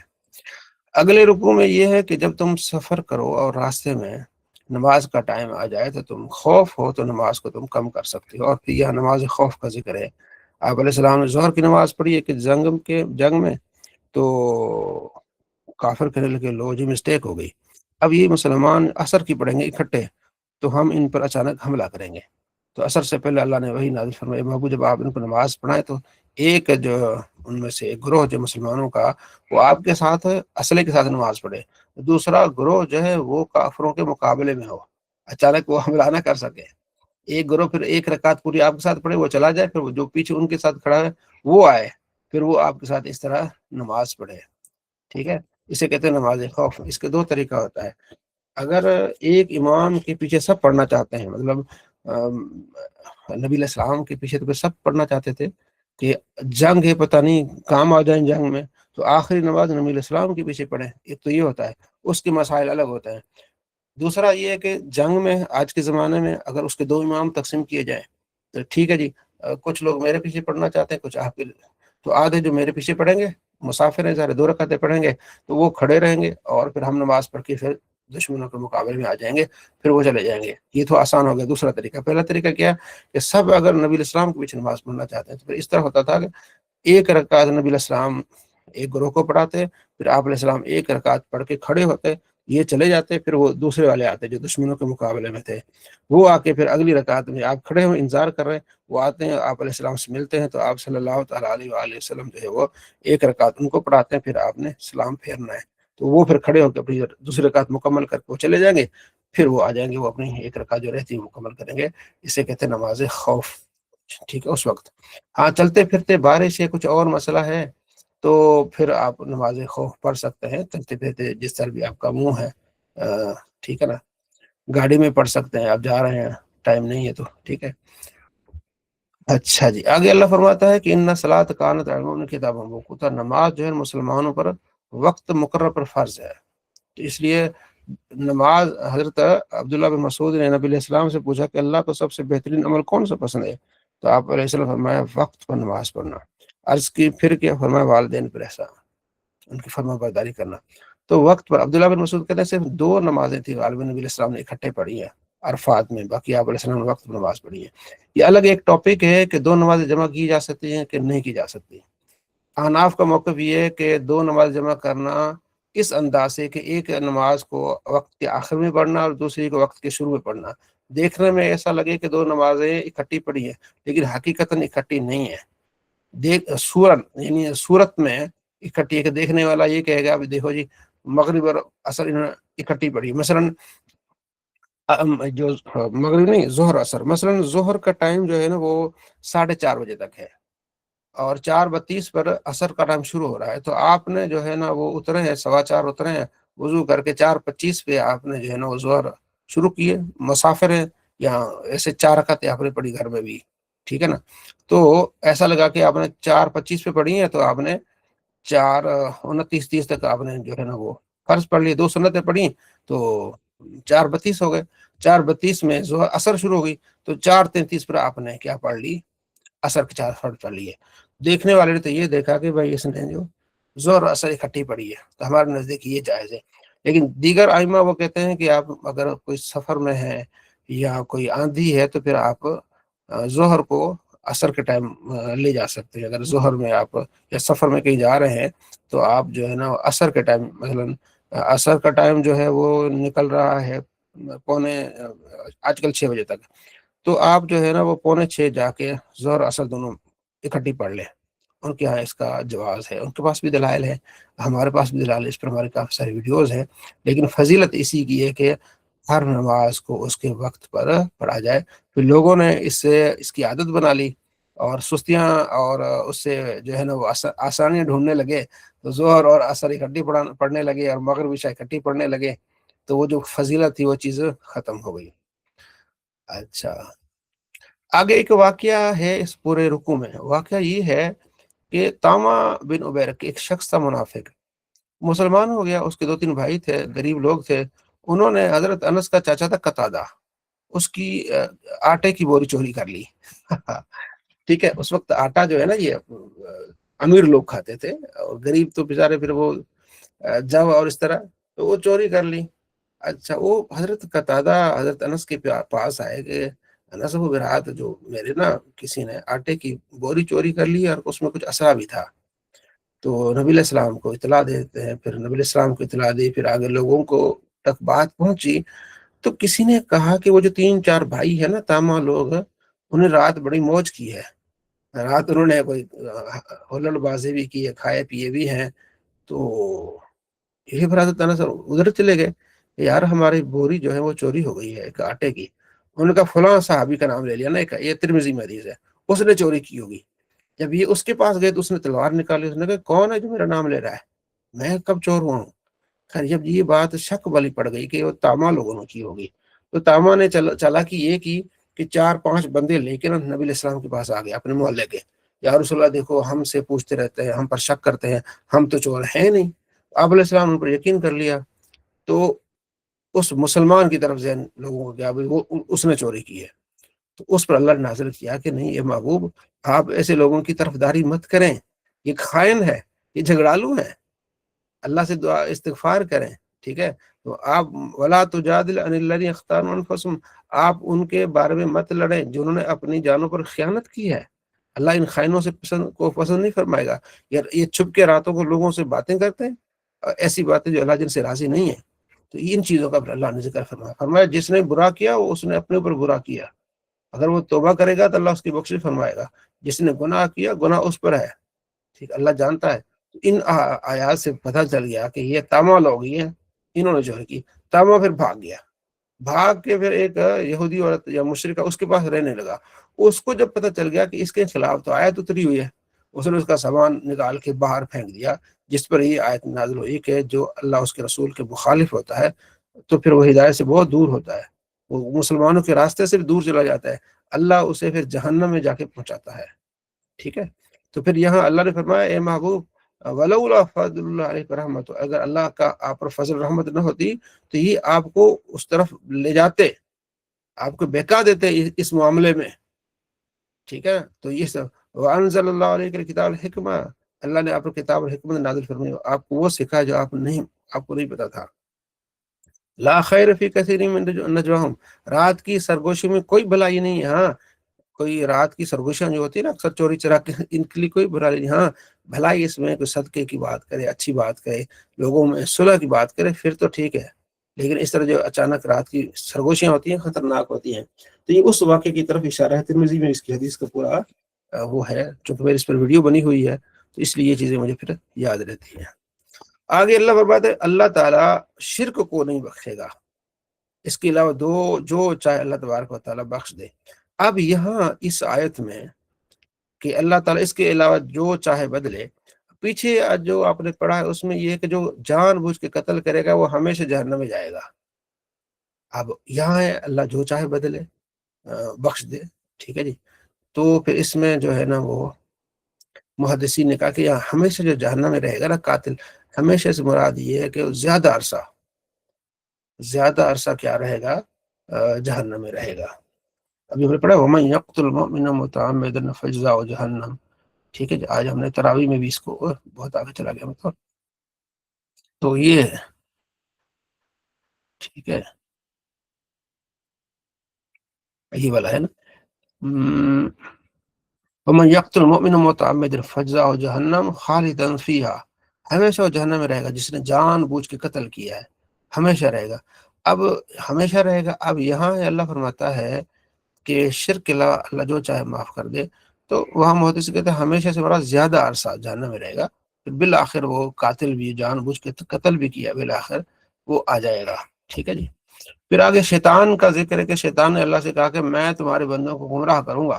اگلے رکوع میں یہ ہے کہ جب تم سفر کرو اور راستے میں نماز کا ٹائم آ جائے تو تم خوف ہو تو نماز کو تم کم کر سکتے ہو، اور پھر یہ نماز خوف کا ذکر ہے۔ آپ علیہ السلام نے ظہر کی نماز پڑھی ہے کہ جنگ میں، تو کافر کہنے لگے لو جی مسٹیک ہو گئی، اب یہ مسلمان عصر کی پڑھیں گے اکٹھے تو ہم ان پر اچانک حملہ کریں گے، تو عصر سے پہلے اللہ نے وہی نازل فرمایا محبوب جب آپ ان کو نماز پڑھائیں تو ایک جو ان میں سے ایک گروہ جو مسلمانوں کا وہ آپ کے ساتھ اسلحے کے ساتھ نماز پڑھے، دوسرا گروہ جو ہے وہ کافروں کے مقابلے میں ہو، اچانک وہ حملہ نہ کر سکے، ایک گروہ پھر ایک رکعت پوری آپ کے ساتھ پڑھے وہ چلا جائے، پھر وہ جو پیچھے ان کے ساتھ کھڑا ہے وہ آئے، پھر وہ آپ کے ساتھ اس طرح نماز پڑھے، ٹھیک ہے؟ اسے کہتے ہیں نماز خوف۔ اس کے دو طریقہ ہوتا ہے، اگر ایک امام کے پیچھے سب پڑھنا چاہتے ہیں، مطلب نبی علیہ السلام کے پیچھے تو سب پڑھنا چاہتے تھے کہ جنگ ہے پتہ نہیں کام آ جائیں جنگ میں، تو آخری نماز نبی علیہ السلام کے پیچھے پڑھیں، ایک تو یہ ہوتا ہے، اس کے مسائل الگ ہوتے ہیں۔ دوسرا یہ ہے کہ جنگ میں آج کے زمانے میں اگر اس کے دو امام تقسیم کیے جائیں تو ٹھیک ہے جی، کچھ لوگ میرے پیچھے پڑھنا چاہتے ہیں، کچھ آپ کے، تو آدھے جو میرے پیچھے پڑھیں گے مسافر ہیں سارے، 2 رکعتیں پڑھیں گے تو وہ کھڑے رہیں گے، اور پھر ہم نماز پڑھ کے پھر دشمنوں کے مقابلے میں آ جائیں گے، پھر وہ چلے جائیں گے۔ یہ تو آسان ہو گیا دوسرا طریقہ۔ پہلا طریقہ کیا کہ سب اگر نبی علیہ السلام کے پیچھے نماز پڑھنا چاہتے ہیں تو پھر اس طرح ہوتا تھا کہ ایک رکعت نبی علیہ السلام ایک گروہ کو پڑھاتے، پھر آپ علیہ السلام ایک رکعت پڑھ کے کھڑے ہوتے، یہ چلے جاتے، پھر وہ دوسرے والے آتے جو دشمنوں کے مقابلے میں تھے، وہ آ کے پھر اگلی رکعت میں آپ کھڑے ہوئے انتظار کر رہے ہیں، وہ آتے ہیں آپ علیہ السلام سے ملتے ہیں، تو آپ صلی اللہ تعالیٰ علیہ وآلہ وسلم جو ہے وہ ایک رکعت ان کو پڑھاتے ہیں، پھر آپ نے سلام پھیرنا ہے، تو وہ پھر کھڑے ہو کے اپنی دوسری رکعت مکمل کر کے وہ چلے جائیں گے، پھر وہ آ جائیں گے، وہ اپنی ایک رکعت جو رہتی ہے مکمل کریں گے۔ اسے کہتے ہیں نماز خوف، ٹھیک ہے؟ اس وقت ہاں چلتے پھرتے بارش ہے کچھ اور مسئلہ ہے تو پھر آپ نماز خوف پڑھ سکتے ہیں، چلتے پھرتے جس طرح بھی آپ کا منہ ہے، ٹھیک ہے نا؟ گاڑی میں پڑھ سکتے ہیں، آپ جا رہے ہیں ٹائم نہیں ہے تو، ٹھیک ہے؟ اچھا جی، آگے اللہ فرماتا ہے کہ ان صلاۃ کانت علی المؤمنین کتابا موقوتا، نماز جو ہے مسلمانوں پر وقت مقرر پر فرض ہے، تو اس لیے نماز، حضرت عبداللہ بن مسعود نے نبی علیہ السلام سے پوچھا کہ اللہ کو سب سے بہترین عمل کون سا پسند ہے، تو آپ علیہ السلام فرمایا وقت پر نماز پڑھنا، عرض کی پھر کیا، فرمایا والدین پر احسان، ان کی فرما برداری کرنا۔ تو وقت پر عبداللہ بن مسعود کہتے ہیں صرف 2 نمازیں تھیں غالباً نبی علیہ السلام نے اکٹھے پڑھی ہیں عرفات میں، باقی آپ علیہ السلام نے وقت پر نماز پڑھی ہے۔ یہ الگ ایک ٹاپک ہے کہ 2 نمازیں جمع کی جا سکتی ہیں کہ نہیں کی جا سکتی۔ احناف کا موقف یہ ہے کہ 2 نماز جمع کرنا اس انداز سے کہ ایک نماز کو وقت کے آخر میں پڑھنا اور دوسری کو وقت کے شروع میں پڑھنا، دیکھنے میں ایسا لگے کہ 2 نمازیں اکٹھی پڑھی ہیں لیکن حقیقتاً اکٹھی نہیں ہے، یعنی صورت میں اکٹھی ہے، کہ دیکھنے والا یہ کہے گا ابھی دیکھو جی مغرب اور عصر انہوں نے اکٹھی پڑھی، مثلاً جو مغرب نہیں ظہر اثر، مثلا ظہر کا ٹائم جو ہے نا وہ 4:30 بجے تک ہے، اور 4:32 پر عصر کا ٹائم شروع ہو رہا ہے، تو آپ نے جو ہے نا وہ اترے ہیں 4:15 اترے ہیں، وضو کر کے 4:25 پہ آپ نے جو ہے نا وہ ظہر شروع کیے، مسافر ہیں یا ایسے 4 رکعتیں آپ نے پڑھی گھر میں بھی، ٹھیک ہے نا؟ تو ایسا لگا کہ آپ نے 4:25 پہ پڑھی ہے تو آپ نے 4:29-30 تک آپ نے جو ہے نا وہ فرض پڑھ لی، 2 سنتیں پڑھی تو 4:32 ہو گئے، 4:32 میں ظہر اثر شروع ہو گئی تو 4:33 پر آپ نے کیا پڑھ لی، اثر کے 4 فرض پڑھ لیے۔ دیکھنے والے نے تو یہ دیکھا کہ بھائی اس نے جو ظہر اثر اکٹھی پڑھی ہے، تو ہمارے نزدیک یہ جائز ہے، لیکن دیگر ائمہ وہ کہتے ہیں کہ آپ اگر کوئی سفر میں ہے یا کوئی آندھی ہے تو پھر آپ ظہر کو اثر کے ٹائم لے جا سکتے ہیں، اگر ظہر میں آپ یا سفر میں کہیں جا رہے ہیں تو آپ جو ہے نا اثر کے ٹائم، مثلاً اثر کا ٹائم جو ہے وہ نکل رہا ہے آج کل 6 بجے تک، تو آپ جو ہے نا وہ 5:45 جا کے ظہر اثر دونوں اکٹھی پڑھ لیں، ان کے ہاں اس کا جواز ہے، ان کے پاس بھی دلائل ہے، ہمارے پاس بھی دلائل ہے، اس پر ہماری کافی ساری ویڈیوز ہیں، لیکن فضیلت اسی کی ہے کہ ہر نماز کو اس کے وقت پر پڑھا جائے۔ پھر لوگوں نے اس کی عادت بنا لی اور سستیاں اور اس سے جو ہے نا وہ آسانیاں ڈھونڈنے لگے، تو ظہر اور عصر اکٹھی پڑھنے لگے اور مغرب عشاء اکٹھی پڑھنے لگے، تو وہ جو فضیلت تھی وہ چیز ختم ہو گئی۔ اچھا، آگے ایک واقعہ ہے اس پورے رکوع میں۔ واقعہ یہ ہے کہ تاما بن عبیرک ایک شخص تھا منافق، مسلمان ہو گیا، اس کے 2-3 بھائی تھے، غریب لوگ تھے، انہوں نے حضرت انس کا چاچا تھا قتادہ، اس کی آٹے کی بوری چوری کر لی۔ ٹھیک ہے، اس وقت آٹا جو ہے نا یہ امیر لوگ کھاتے تھے، اور غریب تو بیچارے پھر وہ جو اور اس طرح، تو وہ چوری کر لی۔ اچھا، وہ حضرت قتادہ حضرت انس کے پاس آئے کہ انس ابو برات، جو میرے نا کسی نے آٹے کی بوری چوری کر لی اور اس میں کچھ اسرا بھی تھا۔ تو نبی علیہ السلام کو اطلاع دیتے ہیں، پھر نبی علیہ السلام کو اطلاع دی، پھر آگے لوگوں کو تک بات پہنچی، تو کسی نے کہا کہ وہ جو 3-4 بھائی ہیں نا تاما لوگ، انہیں رات بڑی موج کی ہے، رات انہوں نے کوئی ہلڑ بازی بھی کی ہے، کھائے پیے بھی ہیں۔ تو یہ برادر تانا سر ادھر چلے گئے، یار ہماری بوری جو ہے وہ چوری ہو گئی ہے ایک آٹے کی۔ انہوں نے کہا فلاں صحابی کا نام لے لیا نا، یہ ترمذی میں حدیث ہے، اس نے چوری کی ہوگی۔ جب یہ اس کے پاس گئے تو اس نے تلوار نکالی، اس نے کہا کون ہے جو میرا نام لے رہا ہے، میں کب چور ہوا ہوں؟ خیر جب یہ بات شک والی پڑ گئی کہ وہ تاما لوگوں نے کی ہوگی، تو تاما نے چالاکی یہ کی کہ 4-5 بندے لے کے نبی علیہ السلام کے پاس آ گئے اپنے محلے کے، یا رسول اللہ دیکھو ہم سے پوچھتے رہتے ہیں، ہم پر شک کرتے ہیں، ہم تو چور ہیں نہیں۔ آپ علیہ السلام ان پر یقین کر لیا، تو اس مسلمان کی طرف ذہن لوگوں کو کیا وہ اس نے چوری کی ہے، تو اس پر اللہ نے نازل کیا کہ نہیں، یہ محبوب آپ ایسے لوگوں کی طرفداری مت کریں، یہ خائن ہے، یہ جھگڑالو ہے، اللہ سے دعا استغفار کریں۔ ٹھیک ہے، تو آپ ولا تجادل عن الذین اختاروا انفسهم، آپ ان کے بارے میں مت لڑیں جنہوں نے اپنی جانوں پر خیانت کی ہے۔ اللہ ان خائنوں سے پسند نہیں فرمائے گا۔ یہ چھپ کے راتوں کو لوگوں سے باتیں کرتے ہیں، ایسی باتیں جو اللہ جن سے راضی نہیں ہے، تو ان چیزوں کا اللہ نے ذکر فرمایا جس نے برا کیا وہ اس نے اپنے اوپر برا کیا، اگر وہ توبہ کرے گا تو اللہ اس کی بخشش فرمائے گا، جس نے گناہ کیا گناہ اس پر ہے۔ ٹھیک، اللہ جانتا ہے۔ ان آیات سے پتہ چل گیا کہ یہ تاما لوگ ہی ہیں، انہوں نے چوری کی۔ تاما پھر بھاگ گیا، بھاگ کے پھر ایک یہودی عورت یا مشرکہ اس کے پاس رہنے لگا۔ اس کو جب پتہ چل گیا کہ اس کے خلاف تو آیت اتری ہوئی ہے، اس نے اس کا سامان نکال کے باہر پھینک دیا، جس پر یہ آیت نازل ہوئی کہ جو اللہ اس کے رسول کے مخالف ہوتا ہے تو پھر وہ ہدایت سے بہت دور ہوتا ہے، وہ مسلمانوں کے راستے سے بھی دور چلا جاتا ہے، اللہ اسے پھر جہنم میں جا کے پہنچاتا ہے۔ ٹھیک ہے، تو پھر یہاں اللہ نے فرمایا اے محبوب ولولا فضل اللہ علیہ رحمت، اگر اللہ کا آپ پر فضل رحمت نہ ہوتی تو یہ آپ کو اس طرف لے جاتے، آپ کو بہکا دیتے اس معاملے میں۔ ٹھیک ہے، تو یہ سب وانزل اللہ علیہ کتاب الحکمہ، اللہ نے آپ کو کتاب الحکمت نازل فرمائی، آپ کو وہ سکھا جو آپ کو نہیں پتا تھا۔ لا خیر فی کثیر من نجواہم، رات کی سرگوشی میں کوئی بھلائی نہیں ہے۔ ہاں، کوئی رات کی سرگوشیاں جو ہوتی ہے نا اکثر چوری چرا کے، ان کے لیے کوئی بھلائی نہیں۔ ہاں، بھلائی اس میں کوئی صدقے کی بات کرے، اچھی بات کرے، لوگوں میں صلح کی بات کرے، پھر تو ٹھیک ہے، لیکن اس طرح جو اچانک رات کی سرگوشیاں ہوتی ہیں خطرناک ہوتی ہیں۔ تو یہ اس واقعے کی طرف اشارہ ہے، ترمذی میں اس کی حدیث کا پورا وہ ہے، چونکہ میرے اس پر ویڈیو بنی ہوئی ہے تو اس لیے یہ چیزیں مجھے پھر یاد رہتی ہیں۔ آگے اللہ فرماتا ہے اللہ تعالیٰ شرک کو نہیں بخشے گا، اس کے علاوہ جو چاہے اللہ تبارک و تعالیٰ بخش دے۔ اب یہاں اس آیت میں کہ اللہ تعالیٰ اس کے علاوہ جو چاہے بدلے، پیچھے جو آپ نے پڑھا ہے اس میں یہ ہے کہ جو جان بوجھ کے قتل کرے گا وہ ہمیشہ جہنم میں جائے گا۔ اب یہاں ہے اللہ جو چاہے بدلے بخش دے، ٹھیک ہے جی۔ تو پھر اس میں جو ہے نا وہ محدثین نے کہا کہ یہاں ہمیشہ جو جہنم میں رہے گا نا قاتل، ہمیشہ سے مراد یہ ہے کہ زیادہ عرصہ کیا رہے گا، جہنم میں رہے گا۔ ابھی ہم نے پڑھا وَمَن يَقْتُلْ مُؤْمِنًا مُتَعَمِّدًا فَجْزَاؤُهُ جَهَنَّمُ، ٹھیک ہے جی۔ آج ہم نے تراویح میں بھی اس کو بہت آگے چلا گیا مطلب، تو یہ ہے، ٹھیک ہے، یہی والا ہے نا وَمَن يَقْتُلْ مُؤْمِنًا مُتَعَمِّدًا فَجْزَاؤُهُ جَهَنَّمُ خَالِدًا فِيهَا، ہمیشہ وہ جہنم میں رہے گا جس نے جان بوجھ کے قتل کیا ہے، ہمیشہ رہے گا۔ اب ہمیشہ رہے گا، اب یہاں اللہ فرماتا ہے کہ شرک کے علاوہ اللہ جو چاہے معاف کر دے، تو وہاں محدث کہتے ہیں ہمیشہ سے بڑا زیادہ عرصہ جہنم میں رہے گا، پھر بالآخر وہ قاتل بھی جان بوجھ کے قتل بھی کیا، بالآخر وہ آ جائے گا، ٹھیک ہے جی۔ پھر آگے شیطان کا ذکر ہے کہ شیطان نے اللہ سے کہا کہ میں تمہارے بندوں کو گمراہ کروں گا،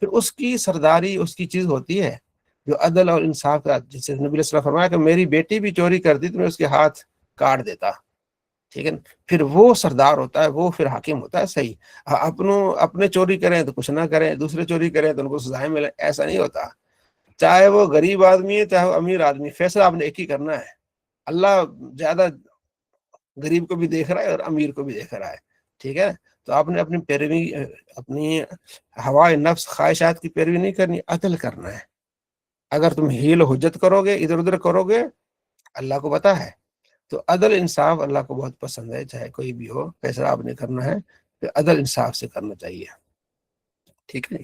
پھر اس کی سرداری اس کی چیز ہوتی ہے جو عدل اور انصاف کا، جسے نبی علیہ السلام فرمایا کہ میری بیٹی بھی چوری کرتی تو میں اس کے ہاتھ کاٹ دیتا، ٹھیک ہے نا، پھر وہ سردار ہوتا ہے، وہ پھر حاکم ہوتا ہے صحیح۔ اپنے چوری کریں تو کچھ نہ کریں، دوسرے چوری کریں تو ان کو سزائیں ملیں، ایسا نہیں ہوتا، چاہے وہ غریب آدمی ہے چاہے وہ امیر آدمی، فیصلہ آپ نے ایک ہی کرنا ہے۔ اللہ زیادہ غریب کو بھی دیکھ رہا ہے اور امیر کو بھی دیکھ رہا ہے، ٹھیک ہے، تو آپ نے اپنی پیروی، اپنی ہوائے نفس خواہشات کی پیروی نہیں کرنی، عدل کرنا ہے۔ اگر تم حیل و حجت کرو گے، ادھر ادھر کرو گے، اللہ کو پتا ہے، تو عدل انصاف اللہ کو بہت پسند ہے، چاہے کوئی بھی ہو، فیصلہ آپ نے کرنا ہے تو عدل انصاف سے کرنا چاہیے، ٹھیک ہے۔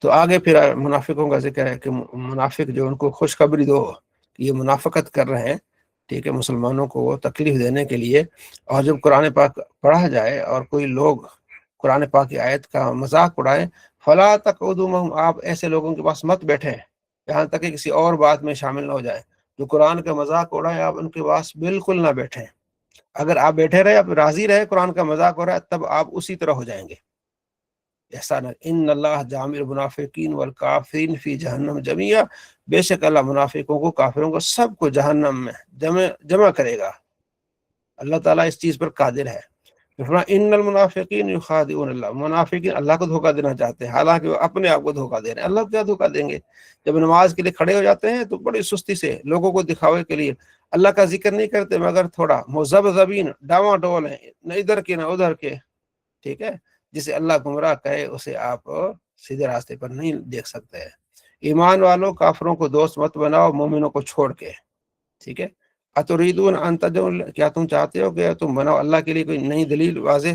تو آگے پھر منافقوں کا ذکر ہے کہ منافق جو ان کو خوشخبری دو کہ یہ منافقت کر رہے ہیں، ٹھیک ہے، مسلمانوں کو وہ تکلیف دینے کے لیے۔ اور جب قرآن پاک پڑھا جائے اور کوئی لوگ قرآن پاک کی آیت کا مذاق اڑائیں، فلا تقعدوا معهم، آپ ایسے لوگوں کے پاس مت بیٹھیں یہاں تک کہ کسی اور بات میں شامل نہ ہو جائیں، جو قرآن کا مذاق اڑائیں آپ ان کے پاس بالکل نہ بیٹھیں۔ اگر آپ بیٹھے رہے، آپ راضی رہے، قرآن کا مذاق ہو رہا ہے، تب آپ اسی طرح ہو جائیں گے۔ ایسا نہ، ان اللہ جامع المنافقین والکافرین فی جہنم جمیعا، بے شک اللہ منافقوں کو، کافروں کو، سب کو جہنم میں جمع کرے گا۔ اللہ تعالیٰ اس چیز پر قادر ہے۔ ان المنافقین یخادعون اللہ، منافقین اللہ کو دھوکہ دینا چاہتے ہیں، حالانکہ وہ اپنے آپ کو دھوکہ دے رہے ہیں۔ اللہ کو کیا دھوکہ دیں گے؟ جب نماز کے لیے کھڑے ہو جاتے ہیں تو بڑی سستی سے لوگوں کو دکھاوے کے لیے اللہ کا ذکر نہیں کرتے، مگر تھوڑا مذبذبین، ڈاواں ڈول ہیں، نہ ادھر کے نہ ادھر کے، ٹھیک ہے۔ جسے اللہ گمراہ کہے اسے آپ سیدھے راستے پر نہیں دیکھ سکتے ہیں۔ ایمان والوں، کافروں کو دوست مت بناؤ مومنوں کو چھوڑ کے، ٹھیک ہے۔ اتریدون ان تجعلوا، کیا تم چاہتے ہو کہ تم بناؤ اللہ کے لیے کوئی نئی دلیل واضح؟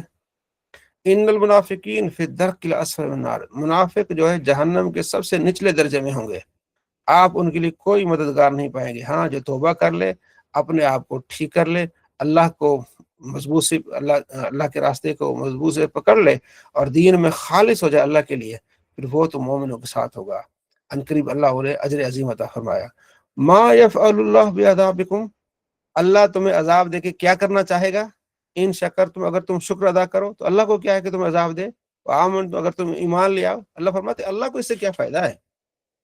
ان المنافقین فی الدرک الاسفل من النار، منافق جو ہے جہنم کے سب سے نچلے درجے میں ہوں گے، آپ ان کے لیے کوئی مددگار نہیں پائیں گے۔ ہاں، جو توبہ کر لے، اپنے آپ کو ٹھیک کر لے، اللہ کو مضبوط سے، اللہ کے راستے کو مضبوط سے پکڑ لے اور دین میں خالص ہو جائے اللہ کے لیے، پھر وہ تو مومنوں کے ساتھ ہوگا۔ عنقریب اللہ انہیں اجر عظیم عطا فرمایا۔ ما یفعل اللہ بعذابکم، اللہ تمہیں عذاب دے کے کیا کرنا چاہے گا؟ ان شکر تم، اگر تم شکر ادا کرو تو اللہ کو کیا ہے کہ تم عذاب دے، آمن تو، اگر تم ایمان لے آؤ، اللہ فرماتے اللہ کو اس سے کیا فائدہ ہے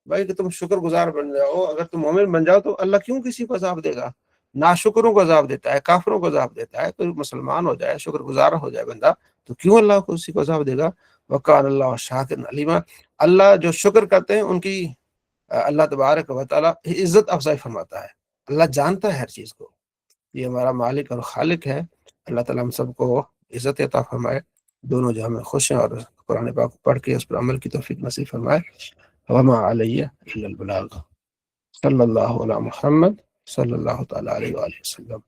بھائی کہ تم شکر گزار بن جاؤ، اگر تم مومن بن جاؤ تو اللہ کیوں کسی کو عذاب دے گا؟ ناشکروں کو عذاب دیتا ہے، کافروں کو عذاب دیتا ہے، کوئی مسلمان ہو جائے، شکر گزار ہو جائے بندہ، تو کیوں اللہ کو اسی کو عذاب دے گا؟ وقال اللہ شاکر علیما، اللہ جو شکر کرتے ہیں ان کی اللہ تبارک و تعالیٰ عزت افزائی فرماتا ہے، اللہ جانتا ہے ہر چیز کو، یہ ہمارا مالک اور خالق ہے۔ اللہ تعالیٰ ہم سب کو عزت عطا فرمائے، دونوں جو ہمیں خوش ہیں، اور قرآن پاک پڑھ کے اس پر عمل کی توفیق نصیب فرمائے۔ وما علیہ الا البلاغ۔ صلی اللہ علی محمد صلی اللہ تعالیٰ علیہ وآلہ وسلم۔